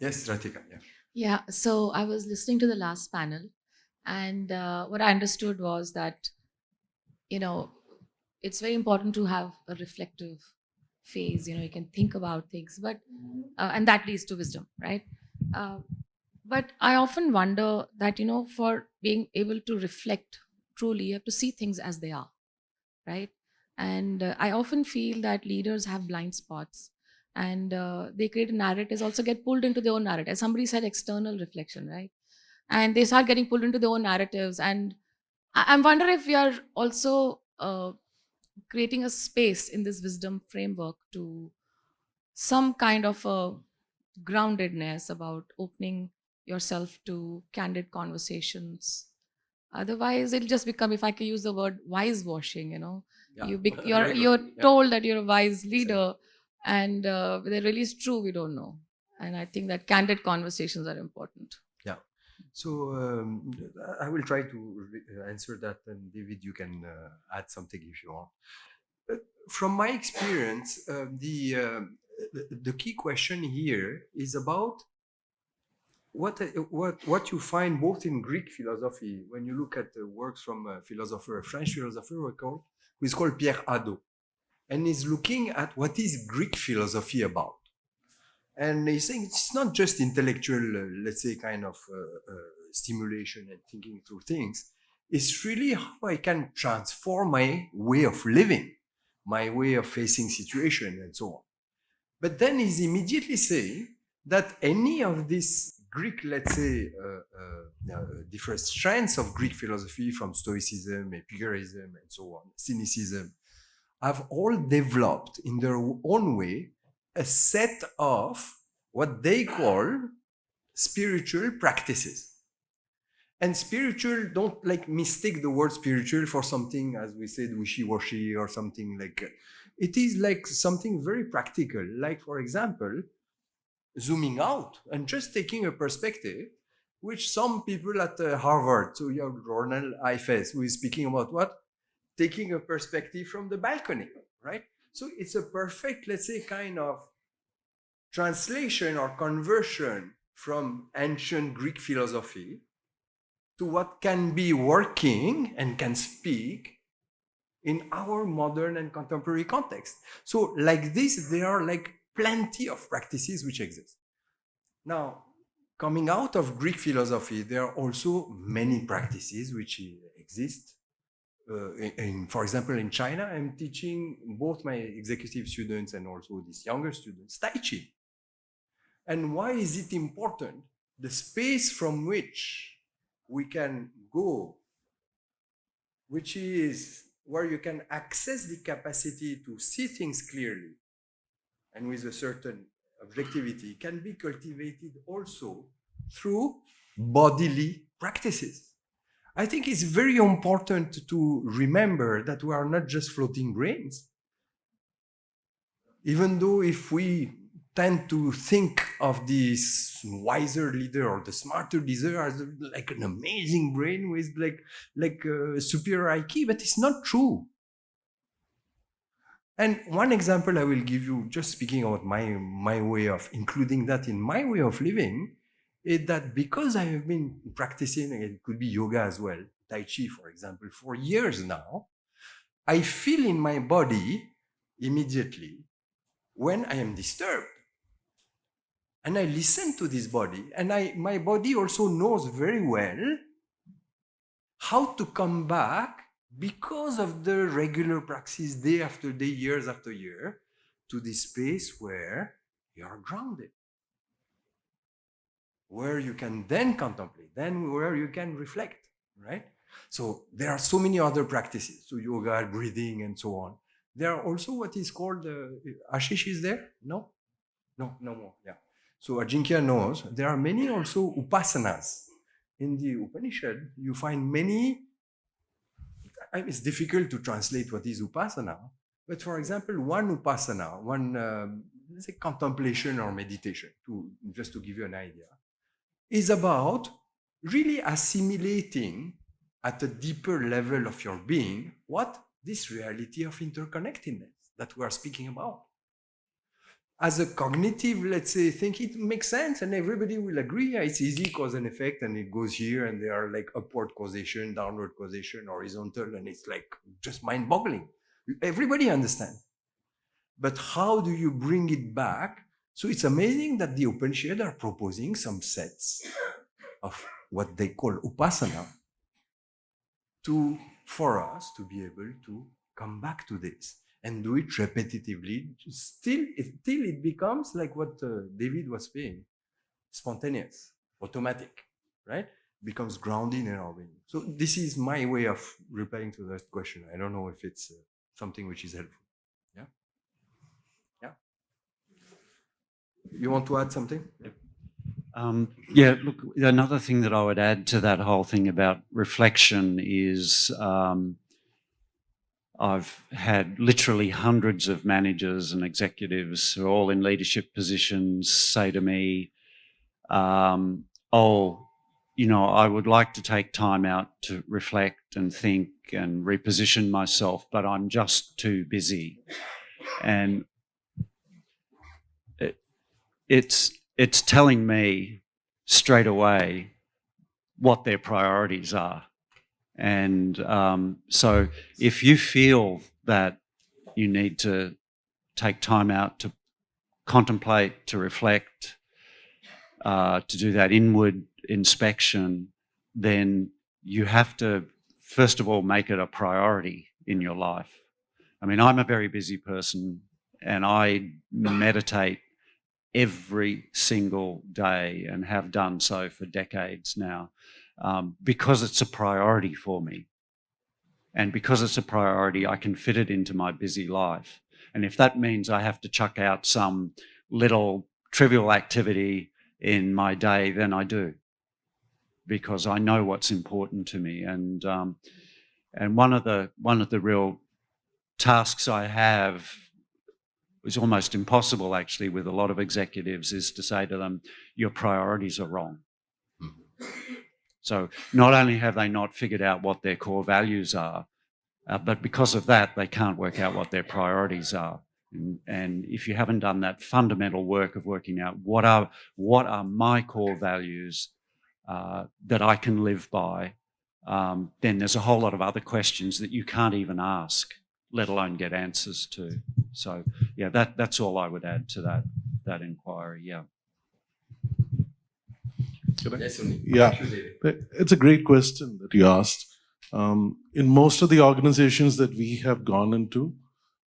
Yes, Ratika. Yeah. So I was listening to the last panel, and what I understood was that it's very important to have a reflective phase. You can think about things, but and that leads to wisdom, right? But I often wonder that for being able to reflect truly, you have to see things as they are, right? And I often feel that leaders have blind spots, and they create narratives, also get pulled into their own narrative. As somebody said, external reflection, right? And they start getting pulled into their own narratives. And I'm wondering if we are also creating a space in this wisdom framework to some kind of a groundedness about opening yourself to candid conversations. Otherwise, it'll just become, if I can use the word, wise washing. Yeah. You're told that you're a wise leader, and whether it really is true, we don't know. And I think that candid conversations are important. Yeah. So I will try to answer that, and David, you can add something if you want. From my experience, the key question here is about what you find both in Greek philosophy, when you look at the works from a French philosopher who is called Pierre Hadot, and is looking at what is Greek philosophy about. And he's saying it's not just intellectual, let's say, kind of stimulation and thinking through things. It's really how I can transform my way of living, my way of facing situation, and so on. But then he's immediately saying that any of these Greek, let's say, different strands of Greek philosophy from Stoicism, Epicureanism, and so on, Cynicism, have all developed in their own way a set of what they call spiritual practices. And spiritual, don't like mistake the word spiritual for something, as we said, wishy-washy or something like, it is like something very practical. Like, for example, zooming out and just taking a perspective, which some people at Harvard, so you have Ronald Ifes, who is speaking about what? Taking a perspective from the balcony, right? So it's a perfect, let's say, kind of translation or conversion from ancient Greek philosophy to what can be working and can speak in our modern and contemporary context. So like this, there are like plenty of practices which exist. Now, coming out of Greek philosophy, there are also many practices which exist. For example, in China, I'm teaching both my executive students and also these younger students Tai Chi. And why is it important? The space from which we can go, which is where you can access the capacity to see things clearly and with a certain objectivity, can be cultivated also through bodily practices. I think it's very important to remember that we are not just floating brains. Even though if we tend to think of this wiser leader or the smarter leader as like an amazing brain with like a superior IQ, but it's not true. And one example I will give you, just speaking about my way of including that in my way of living, is that because I have been practicing, and it could be yoga as well, Tai Chi, for example, for years now, I feel in my body immediately when I am disturbed. And I listen to this body, and my body also knows very well how to come back because of the regular practice day after day, years after year, to this space where you are grounded, where you can then contemplate, then where you can reflect, right? So there are so many other practices, so yoga, breathing, and so on. There are also what is called, Ashish is there? No more, yeah. So Ajinkya knows, there are many also upasanas. In the Upanishad, you find many, it's difficult to translate what is upasana, but for example, one upasana, one, let's say contemplation or meditation, just to give you an idea, is about really assimilating at a deeper level of your being, what? This reality of interconnectedness that we are speaking about. As a cognitive, let's say, think it makes sense and everybody will agree, yeah, it's easy, cause and effect, and it goes here and there are like upward causation, downward causation, horizontal, and it's like just mind-boggling. Everybody understands. But how do you bring it back? So it's amazing that the Upanishad are proposing some sets of what they call upasana for us to be able to come back to this and do it repetitively, till it becomes like what David was saying, spontaneous, automatic, right? Becomes grounded in our being. So this is my way of replying to that question. I don't know if it's something which is helpful. Yeah? Yeah? You want to add something? Yeah, look, another thing that I would add to that whole thing about reflection is I've had literally hundreds of managers and executives who are all in leadership positions say to me, oh, you know, I would like to take time out to reflect and think and reposition myself, but I'm just too busy. And it's telling me straight away what their priorities are. And so if you feel that you need to take time out to contemplate, to reflect, to do that inward inspection, then you have to, first of all, make it a priority in your life. I mean, I'm a very busy person and I meditate every single day and have done so for decades now, because it's a priority for me. And because it's a priority, I can fit it into my busy life. And if that means I have to chuck out some little trivial activity in my day, then I do, because I know what's important to me. And one of the real tasks I have, is almost impossible actually with a lot of executives, is to say to them, your priorities are wrong. So not only have they not figured out what their core values are, but because of that, they can't work out what their priorities are. And if you haven't done that fundamental work of working out what are my core values that I can live by, then there's a whole lot of other questions that you can't even ask, let alone get answers to. So yeah, that's all I would add to that inquiry. Yeah. Yes, Sunil. Yeah, it's a great question that you asked. In most of the organizations that we have gone into,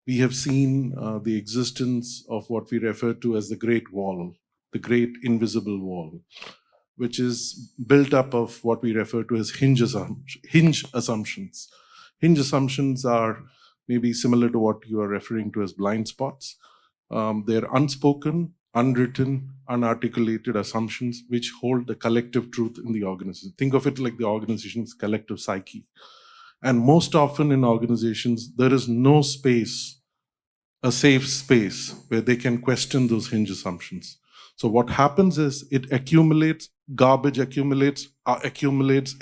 we have seen the existence of what we refer to as the Great Wall, the Great Invisible Wall, which is built up of what we refer to as hinge assumptions. Hinge assumptions are maybe similar to what you are referring to as blind spots. They're unspoken, unwritten, unarticulated assumptions which hold the collective truth in the organization. Think of it like the organization's collective psyche. And most often in organizations, there is no space, a safe space where they can question those hinge assumptions. So what happens is it accumulates, garbage accumulates and accumulates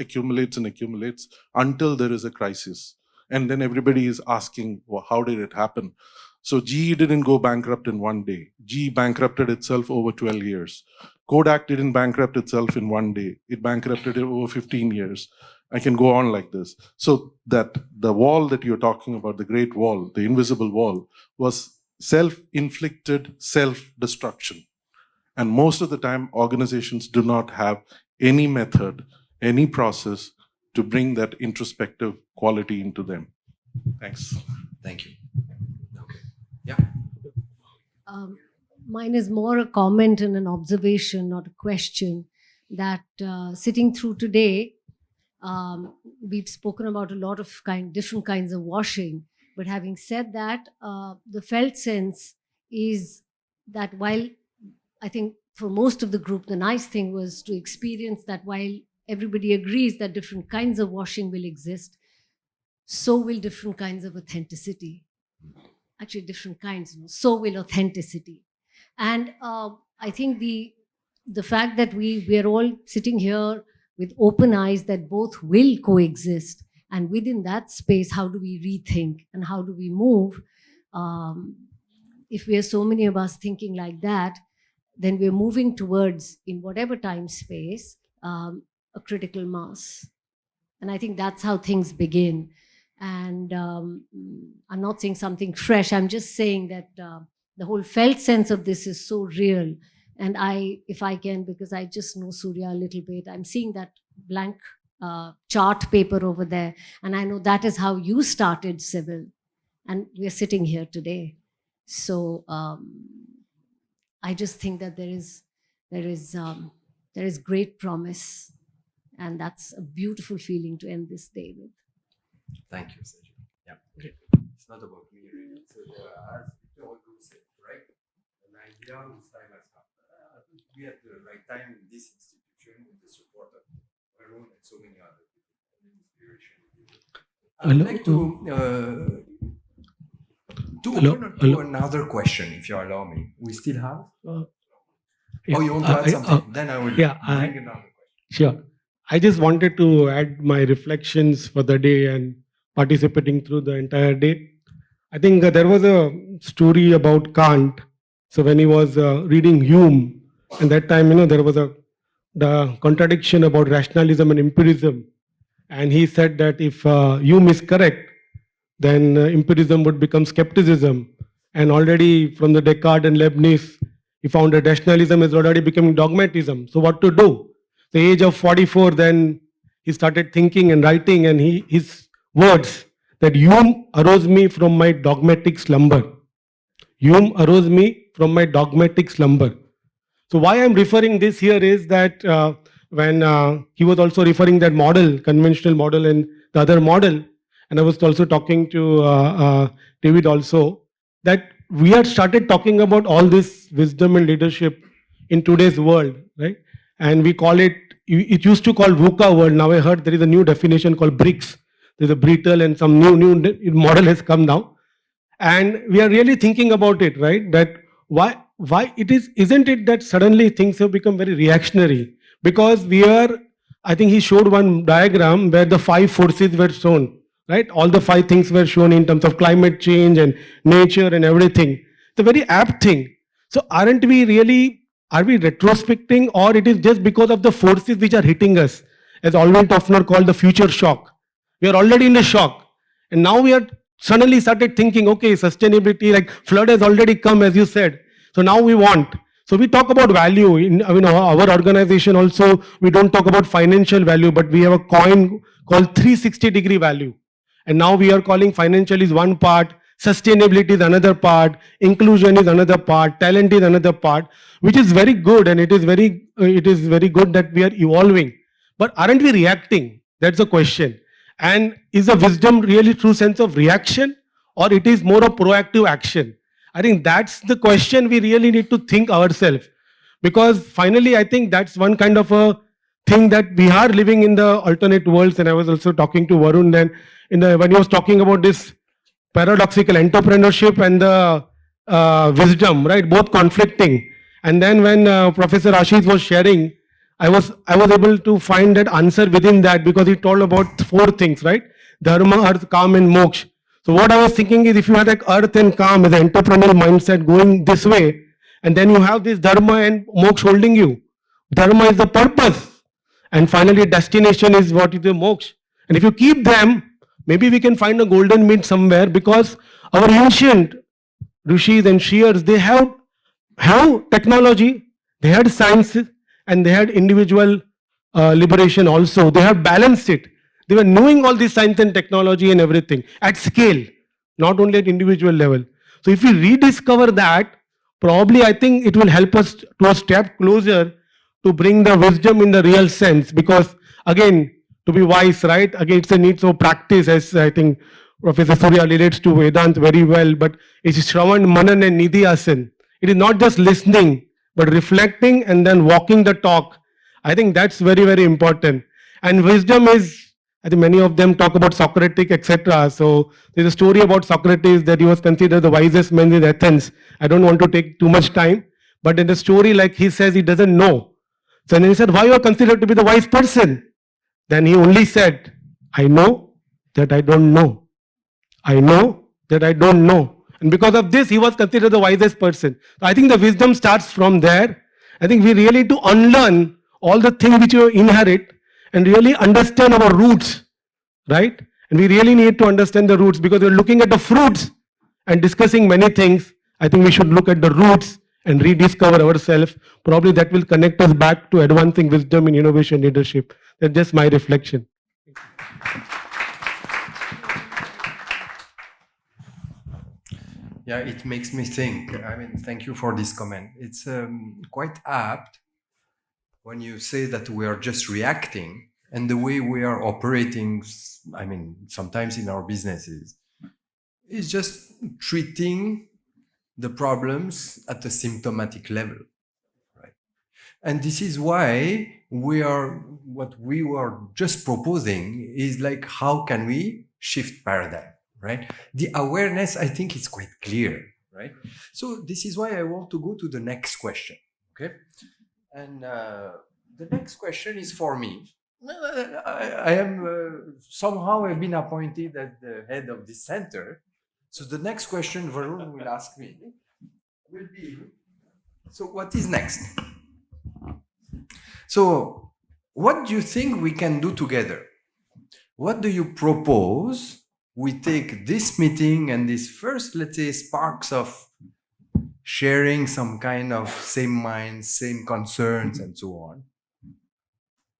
until there is a crisis. And then everybody is asking, well, how did it happen? So GE didn't go bankrupt in one day. GE bankrupted itself over 12 years. Kodak didn't bankrupt itself in one day. It bankrupted it over 15 years. I can go on like this. So that the wall that you're talking about, the Great Wall, the invisible wall, was self-inflicted self-destruction. And most of the time, organizations do not have any method, any process to bring that introspective quality into them. Thanks. Thank you. Okay. Yeah. Mine is more a comment and an observation, not a question, that sitting through today, we've spoken about a lot of different kinds of washing. But having said that, the felt sense is that while I think for most of the group, the nice thing was to experience that while everybody agrees that different kinds of washing will exist, so will different kinds of authenticity. Actually, different kinds, so will authenticity. And I think the fact that we're all sitting here with open eyes that both will coexist, and within that space, how do we rethink and how do we move? If we are so many of us thinking like that, then we're moving towards, in whatever time space, a critical mass. And I think that's how things begin. And I'm not saying something fresh, I'm just saying that the whole felt sense of this is so real. And if I can, because I just know Surya a little bit, I'm seeing that blank chart paper over there. And I know that is how you started CWIL. And we're sitting here today. So I just think that there is great promise. And that's a beautiful feeling to end this day with. Thank you, Sajid. Yeah. It's not about me, really. So, as Victor also said, right? An idea this time has come. We at the right time in this institution with the support of Arun and so many other people and inspiration. I would like to open up to another question, if you allow me. We still have? Yeah, you want to add something? Then I will bring another question. Sure. I just wanted to add my reflections for the day and participating through the entire day. I think there was a story about Kant. So when he was reading Hume, and that time, there was the contradiction about rationalism and empiricism. And he said that if Hume is correct, then empiricism would become skepticism. And already from the Descartes and Leibniz, he found that rationalism is already becoming dogmatism. So what to do? The age of 44, then he started thinking and writing, and his words that Hume arose me from my dogmatic slumber. Hume arose me from my dogmatic slumber. So why I'm referring this here is that when he was also referring that model, conventional model and the other model, and I was also talking to David also, that we had started talking about all this wisdom and leadership in today's world, right? And we call it, it used to call VUCA world. Now I heard there is a new definition called BRICS. There's a brittle and some new model has come now. And we are really thinking about it, right? That why it isn't it that suddenly things have become very reactionary? Because we are, I think he showed one diagram where the 5 forces were shown, right? All the 5 things were shown in terms of climate change and nature and everything. It's a very apt thing. So aren't we really, are we retrospecting, or it is just because of the forces which are hitting us, as Alvin Toffler called the future shock? We are already in the shock. And now we are suddenly started thinking, okay, sustainability, like flood has already come, as you said. So now we want. So we talk about value. In our organization also, we don't talk about financial value, but we have a coin called 360-degree value. And now we are calling financial is one part, sustainability is another part, inclusion is another part, talent is another part, which is very good, and it is very good that we are evolving. But aren't we reacting? That's the question. And is the wisdom really true sense of reaction, or it is more of proactive action? I think that's the question we really need to think ourselves. Because finally, I think that's one kind of a thing that we are living in the alternate worlds. And I was also talking to Varun then when he was talking about this paradoxical entrepreneurship and the wisdom, right? Both conflicting. And then when Professor Ashish was sharing, I was able to find that answer within that, because he told about 4 things, right? Dharma, earth, calm, and moksha. So what I was thinking is, if you had like earth and calm as an entrepreneurial mindset going this way, and then you have this dharma and moksha holding you. Dharma is the purpose, and finally destination is what is the moksha. And if you keep them, maybe we can find a golden mean somewhere, because our ancient rishis and seers, they have technology, they had science, and they had individual liberation also. They have balanced it. They were knowing all this science and technology and everything at scale, not only at individual level. So if we rediscover that, probably I think it will help us to a step closer to bring the wisdom in the real sense. Because again, to be wise, right? Again, it's a need of practice, as I think Professor Surya relates to Vedant very well. But it's Shravan, Manan, and Nidhyasan. It is not just listening, but reflecting and then walking the talk. I think that's very, very important. And wisdom is, I think many of them talk about Socratic, etc. So there's a story about Socrates that he was considered the wisest man in Athens. I don't want to take too much time, but in the story, like he says, he doesn't know. So then he said, why you are considered to be the wise person? Then he only said, I know that I don't know. I know that I don't know. And because of this, he was considered the wisest person. So I think the wisdom starts from there. I think we really need to unlearn all the things which you inherit and really understand our roots, right? And we really need to understand the roots, because we're looking at the fruits and discussing many things. I think we should look at the roots and rediscover ourselves. Probably that will connect us back to advancing wisdom in innovation leadership. That's just my reflection. Yeah, it makes me think. I mean, thank you for this comment. It's quite apt when you say that we are just reacting, and the way we are operating, I mean, sometimes in our businesses, is just treating the problems at a symptomatic level, right? And this is why what we were just proposing is like, how can we shift paradigm, right? The awareness, I think, is quite clear, right? So this is why I want to go to the next question, okay? And the next question is for me. I am somehow I've been appointed as the head of this center. So the next question Varun will ask me will be, so what is next? So what do you think we can do together? What do you propose we take this meeting and this first, let's say, sparks of sharing some kind of same minds, same concerns, and so on,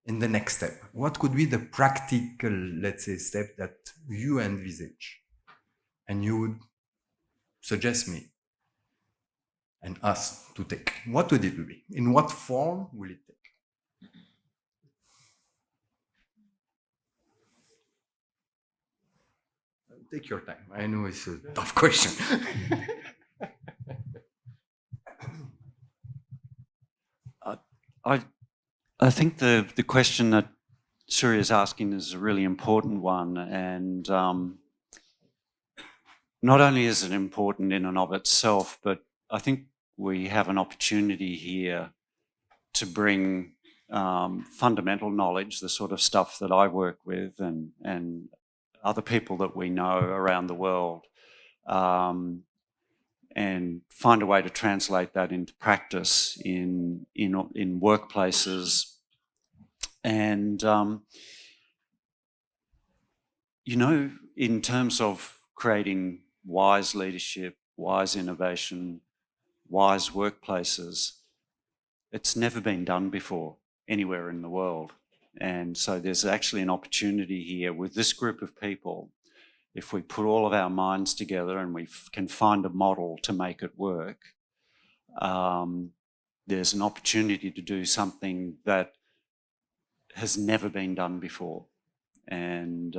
in the next step? What could be the practical, let's say, step that you envisage and you would suggest me? and us to take? What would it be? In what form will it take? Take your time. I know it's a tough question. I think the question that Surya is asking is a really important one, and not only is it important in and of itself, but I think we have an opportunity here to bring fundamental knowledge, the sort of stuff that I work with and other people that we know around the world, and find a way to translate that into practice in workplaces. And, you know, in terms of creating wise leadership, wise innovation, wise workplaces, it's never been done before anywhere in the world. And so there's actually an opportunity here with this group of people. If we put all of our minds together and we can find a model to make it work, there's an opportunity to do something that has never been done before, and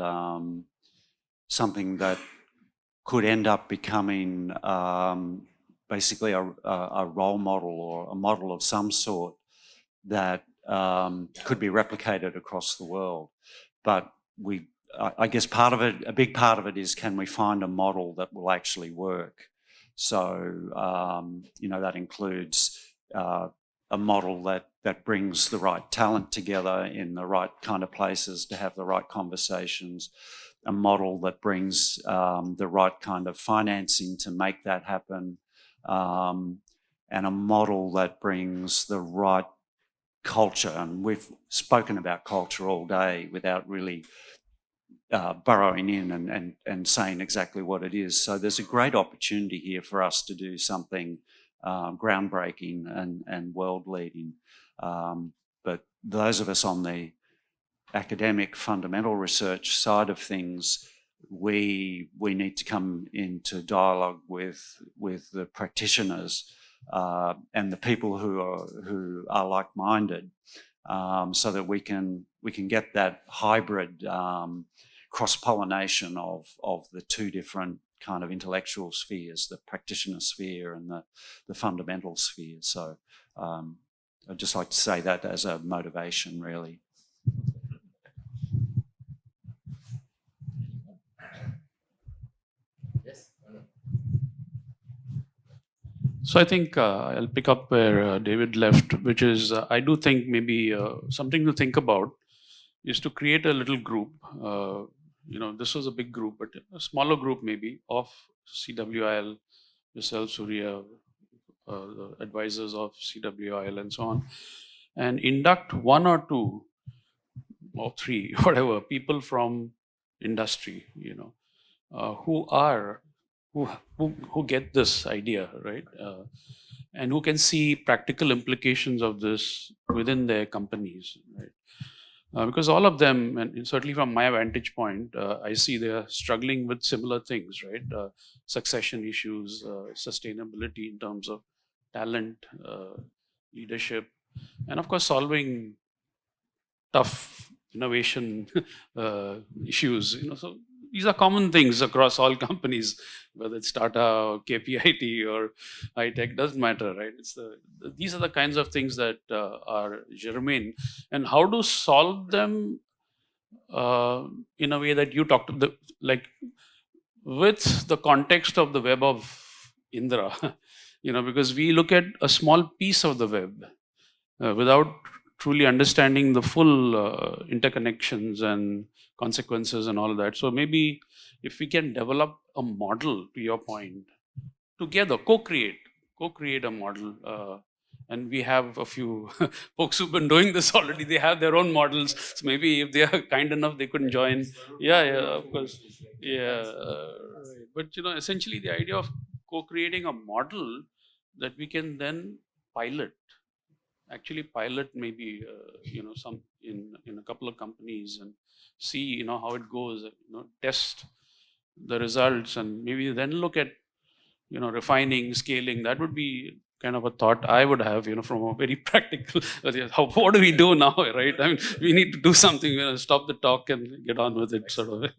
something that could end up becoming basically a role model or a model of some sort that could be replicated across the world. But I guess part of it, a big part of it is, can we find a model that will actually work? So, you know, that includes a model that brings the right talent together in the right kind of places to have the right conversations, a model that brings the right kind of financing to make that happen, and a model that brings the right culture. And we've spoken about culture all day without really burrowing in and saying exactly what it is. So there's a great opportunity here for us to do something groundbreaking and world-leading. But those of us on the academic fundamental research side of things, we need to come into dialogue with the practitioners and the people who are like-minded, so that we can get that hybrid cross-pollination of the two different kind of intellectual spheres, the practitioner sphere and the fundamental sphere. So I'd just like to say that as a motivation, really. So I think I'll pick up where David left, which is I do think maybe something to think about is to create a little group. You know, this was a big group, but a smaller group maybe of CWIL, yourself, Surya, the advisors of CWIL and so on, and induct one or two or three, whatever, people from industry, you know, who get this idea, right? And who can see practical implications of this within their companies, right? Because all of them, and certainly from my vantage point, I see they are struggling with similar things, right? Succession issues, sustainability in terms of talent, leadership, and of course solving tough innovation issues. You know, so these are common things across all companies, whether it's Tata or KPIT or high tech, doesn't matter, right? These are the kinds of things that are germane, and how to solve them in a way that you talked to like with the context of the web of Indra, you know, because we look at a small piece of the web without truly understanding the full interconnections and consequences and all of that. So maybe if we can develop a model, to your point, together, co-create a model. And we have a few folks who've been doing this already. They have their own models. So maybe if they are kind enough, they could join. Yeah, of course. Yeah. But, you know, essentially the idea of co-creating a model that we can then actually pilot maybe, you know, some in a couple of companies and see, you know, how it goes, you know, test the results and maybe then look at, you know, refining, scaling. That would be kind of a thought I would have, from a very practical, what do we do now, right? I mean, we need to do something, stop the talk and get on with it, sort of.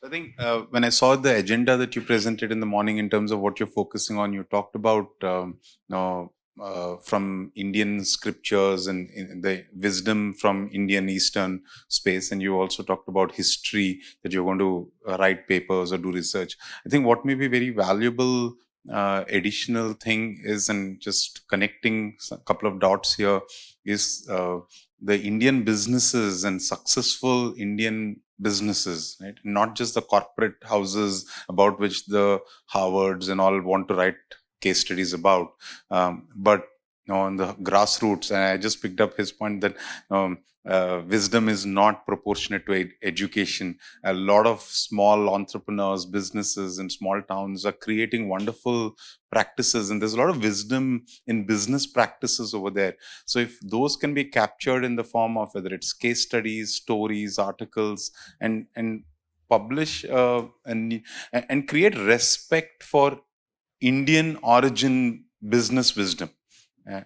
I think when I saw the agenda that you presented in the morning in terms of what you're focusing on, you talked about from Indian scriptures and in the wisdom from Indian Eastern space, and you also talked about history, that you're going to write papers or do research. I think what may be very valuable additional thing is, and just connecting a couple of dots here, is the Indian businesses and successful Indian businesses, right? Not just the corporate houses about which the Harvards and all want to write case studies about, but on the grassroots. And I just picked up his point that wisdom is not proportionate to education. A lot of small entrepreneurs, businesses in small towns are creating wonderful practices, and there's a lot of wisdom in business practices over there. So if those can be captured in the form of whether it's case studies, stories, articles, and publish and create respect for Indian origin business wisdom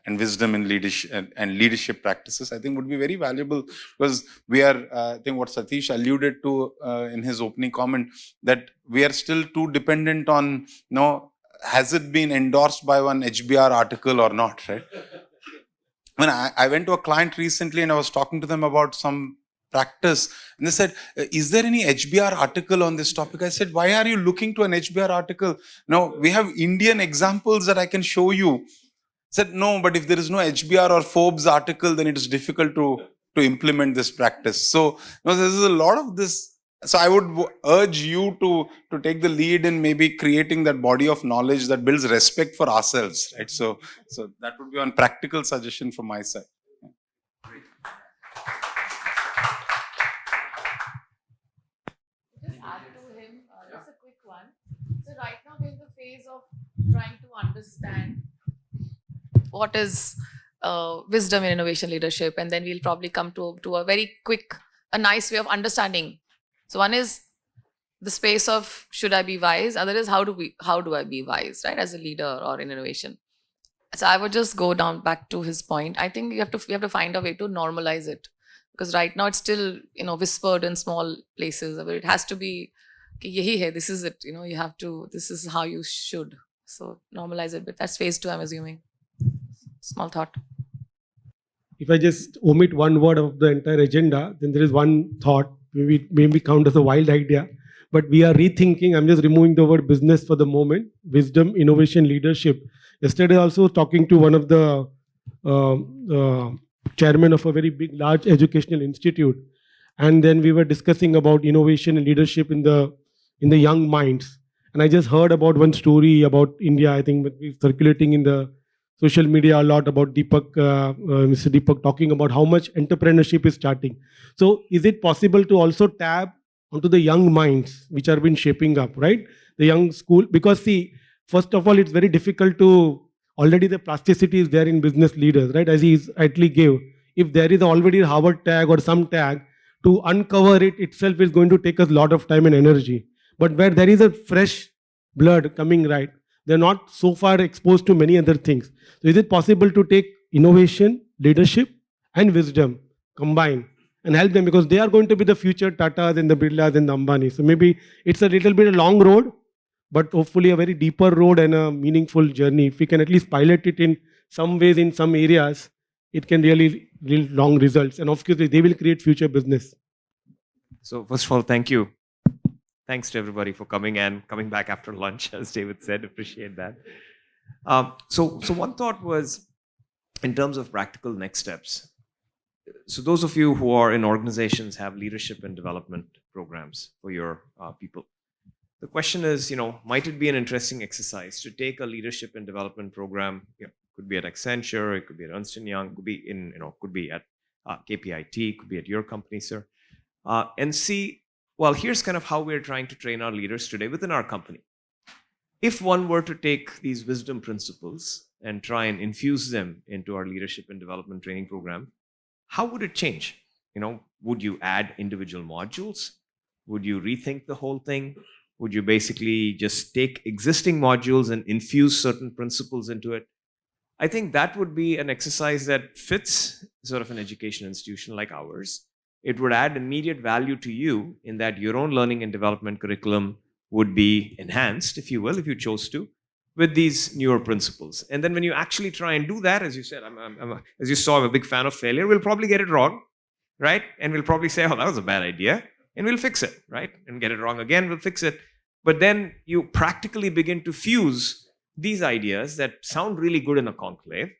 and wisdom in leadership and leadership practices, I think would be very valuable, because we are, I think what Satish alluded to in his opening comment, that we are still too dependent on, has it been endorsed by one HBR article or not, right? When I went to a client recently and I was talking to them about some practice, and they said, is there any HBR article on this topic? I said, why are you looking to an HBR article? No, we have Indian examples that I can show you. Said, no, but if there is no HBR or Forbes article, then it is difficult to implement this practice. So there's a lot of this. So I would urge you to take the lead in maybe creating that body of knowledge that builds respect for ourselves, right? So that would be one practical suggestion from my side. Just add to him, just a quick one. So right now we're in the phase of trying to understand what is wisdom in innovation leadership, and then we'll probably come to a very quick, a nice way of understanding. So one is the space of should I be wise, other is how do I be wise, right, as a leader or in innovation. So I would just go down back to his point. I think we have to find a way to normalize it, because right now it's still whispered in small places, but it has to be yahi hai, this is it, you have to, this is how you should. So normalize it, but that's phase 2, I'm assuming. Small thought. If I just omit one word of the entire agenda, then there is one thought, maybe count as a wild idea, but we are rethinking. I'm just removing the word business for the moment. Wisdom, innovation, leadership. Yesterday also talking to one of the chairman of a very big, large educational institute, and then we were discussing about innovation and leadership in the young minds. And I just heard about one story about India. I think it's circulating in the social media a lot about Mr. Deepak talking about how much entrepreneurship is starting. So is it possible to also tap onto the young minds which are been shaping up, right? The young school, because see, first of all, it's very difficult to, already the plasticity is there in business leaders, right? As he rightly gave, if there is already a Harvard tag or some tag, to uncover it itself is going to take us a lot of time and energy. But where there is a fresh blood coming, right, they're not so far exposed to many other things. So is it possible to take innovation, leadership, and wisdom, combine, and help them, because they are going to be the future Tatas and the Birlas and the Ambanis. So maybe it's a little bit a long road, but hopefully a very deeper road and a meaningful journey. If we can at least pilot it in some ways, in some areas, it can really yield long results. And of course, they will create future business. So first of all, thank you. Thanks to everybody for coming and coming back after lunch, as David said. Appreciate that. So one thought was, in terms of practical next steps. So those of you who are in organizations have leadership and development programs for your people. The question is, might it be an interesting exercise to take a leadership and development program? Could be at Accenture, it could be at Ernst & Young, could be could be at KPIT, could be at your company, sir, and see. Well, here's kind of how we're trying to train our leaders today within our company. If one were to take these wisdom principles and try and infuse them into our leadership and development training program, how would it change? Would you add individual modules? Would you rethink the whole thing? Would you basically just take existing modules and infuse certain principles into it? I think that would be an exercise that fits sort of an education institution like ours. It would add immediate value to you in that your own learning and development curriculum would be enhanced, if you will, if you chose to, with these newer principles. And then when you actually try and do that, as you said, as you saw, I'm a big fan of failure. We'll probably get it wrong, right? And we'll probably say, oh, that was a bad idea. And we'll fix it, right? And get it wrong again, we'll fix it. But then you practically begin to fuse these ideas that sound really good in a conclave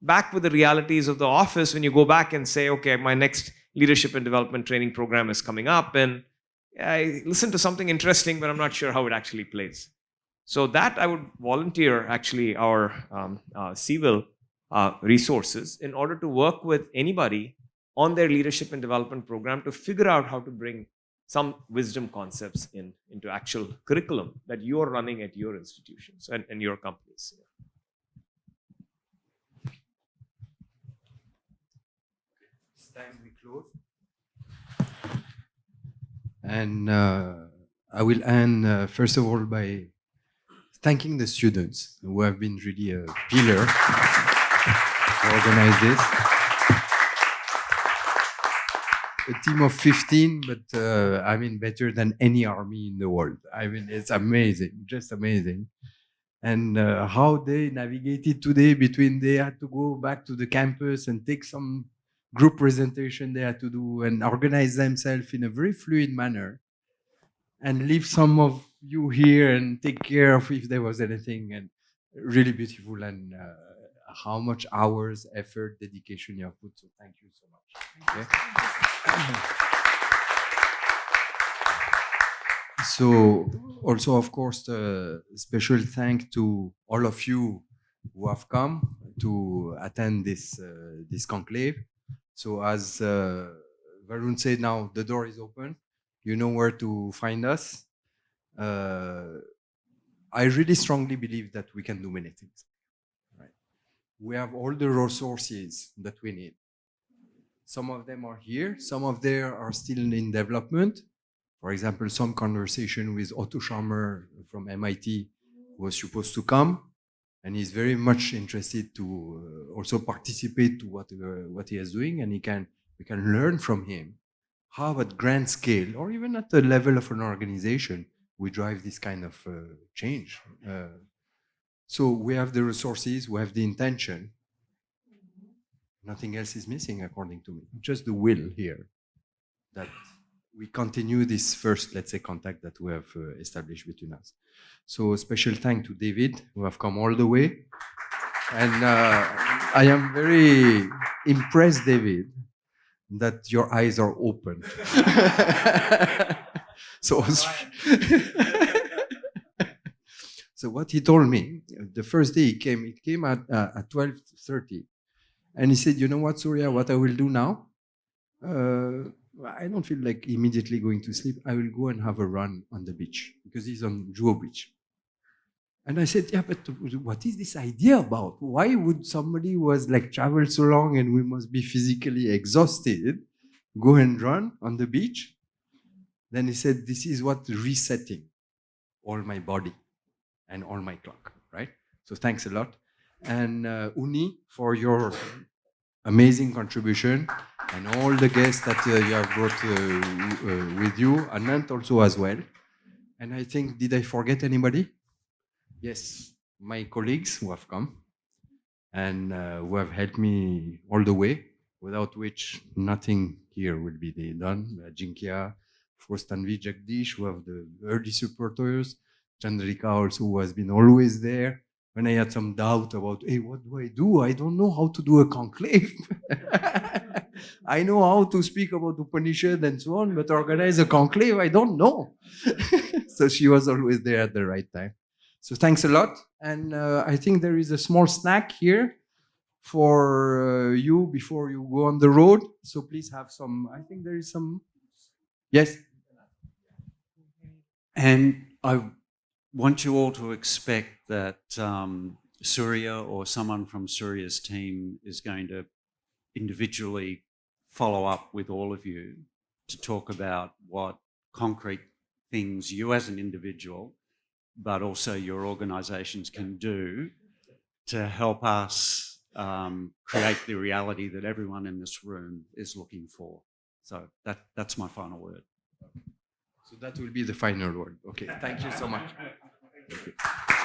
back with the realities of the office when you go back and say, okay, my next leadership and development training program is coming up, and I listened to something interesting, but I'm not sure how it actually plays. So that I would volunteer actually our CWIL resources in order to work with anybody on their leadership and development program to figure out how to bring some wisdom concepts into actual curriculum that you're running at your institutions and your companies. It's time we close. And I will end, first of all, by thanking the students who have been really a pillar to organize this. A team of 15, but I mean, better than any army in the world. I mean, it's amazing, just amazing. And how they navigated today between they had to go back to the campus and take some group presentation they had to do and organize themselves in a very fluid manner and leave some of you here and take care of if there was anything, and really beautiful, and how much hours, effort, dedication you have put. So thank you so much. Okay. So also, of course, a special thank to all of you who have come to attend this conclave. So as Varun said, now the door is open. You know where to find us. I really strongly believe that we can do many things. Right? We have all the resources that we need. Some of them are here. Some of them are still in development. For example, some conversation with Otto Scharmer from MIT was supposed to come, and he's very much interested to also participate to what he is doing, and we can learn from him how at grand scale, or even at the level of an organization, we drive this kind of change. So we have the resources, we have the intention. Nothing else is missing, according to me. Just the will here that we continue this first, let's say, contact that we have established between us. So a special thank to David, who have come all the way. And I am very impressed, David, that your eyes are open. So what he told me, the first day it came at 12:30. And he said, you know what, Surya, what I will do now? I don't feel like immediately going to sleep. I will go and have a run on the beach, because he's on Juo Beach. And I said, yeah, but what is this idea about? Why would somebody who has like traveled so long and we must be physically exhausted go and run on the beach? Then he said, this is what resetting all my body and all my clock, right? So thanks a lot. And Uni, for your amazing contribution, and all the guests that you have brought with you, Anant also as well. And I think, did I forget anybody? Yes, my colleagues who have come and who have helped me all the way, without which nothing here will be done. Jinkia, of course, Tanvi, Jagdish, who have the early supporters, Chandrika also, who has been always there. When I had some doubt about, hey, what do I do? I don't know how to do a conclave. I know how to speak about Upanishad and so on, but organize a conclave, I don't know. So she was always there at the right time. So thanks a lot. And I think there is a small snack here for you before you go on the road. So please have some, I think there is some, yes? And I want you all to expect that Surya or someone from Surya's team is going to individually follow up with all of you to talk about what concrete things you as an individual, but also your organisations can do to help us create the reality that everyone in this room is looking for. So that's my final word. So that will be the final word. Okay, thank you so much. Thank you.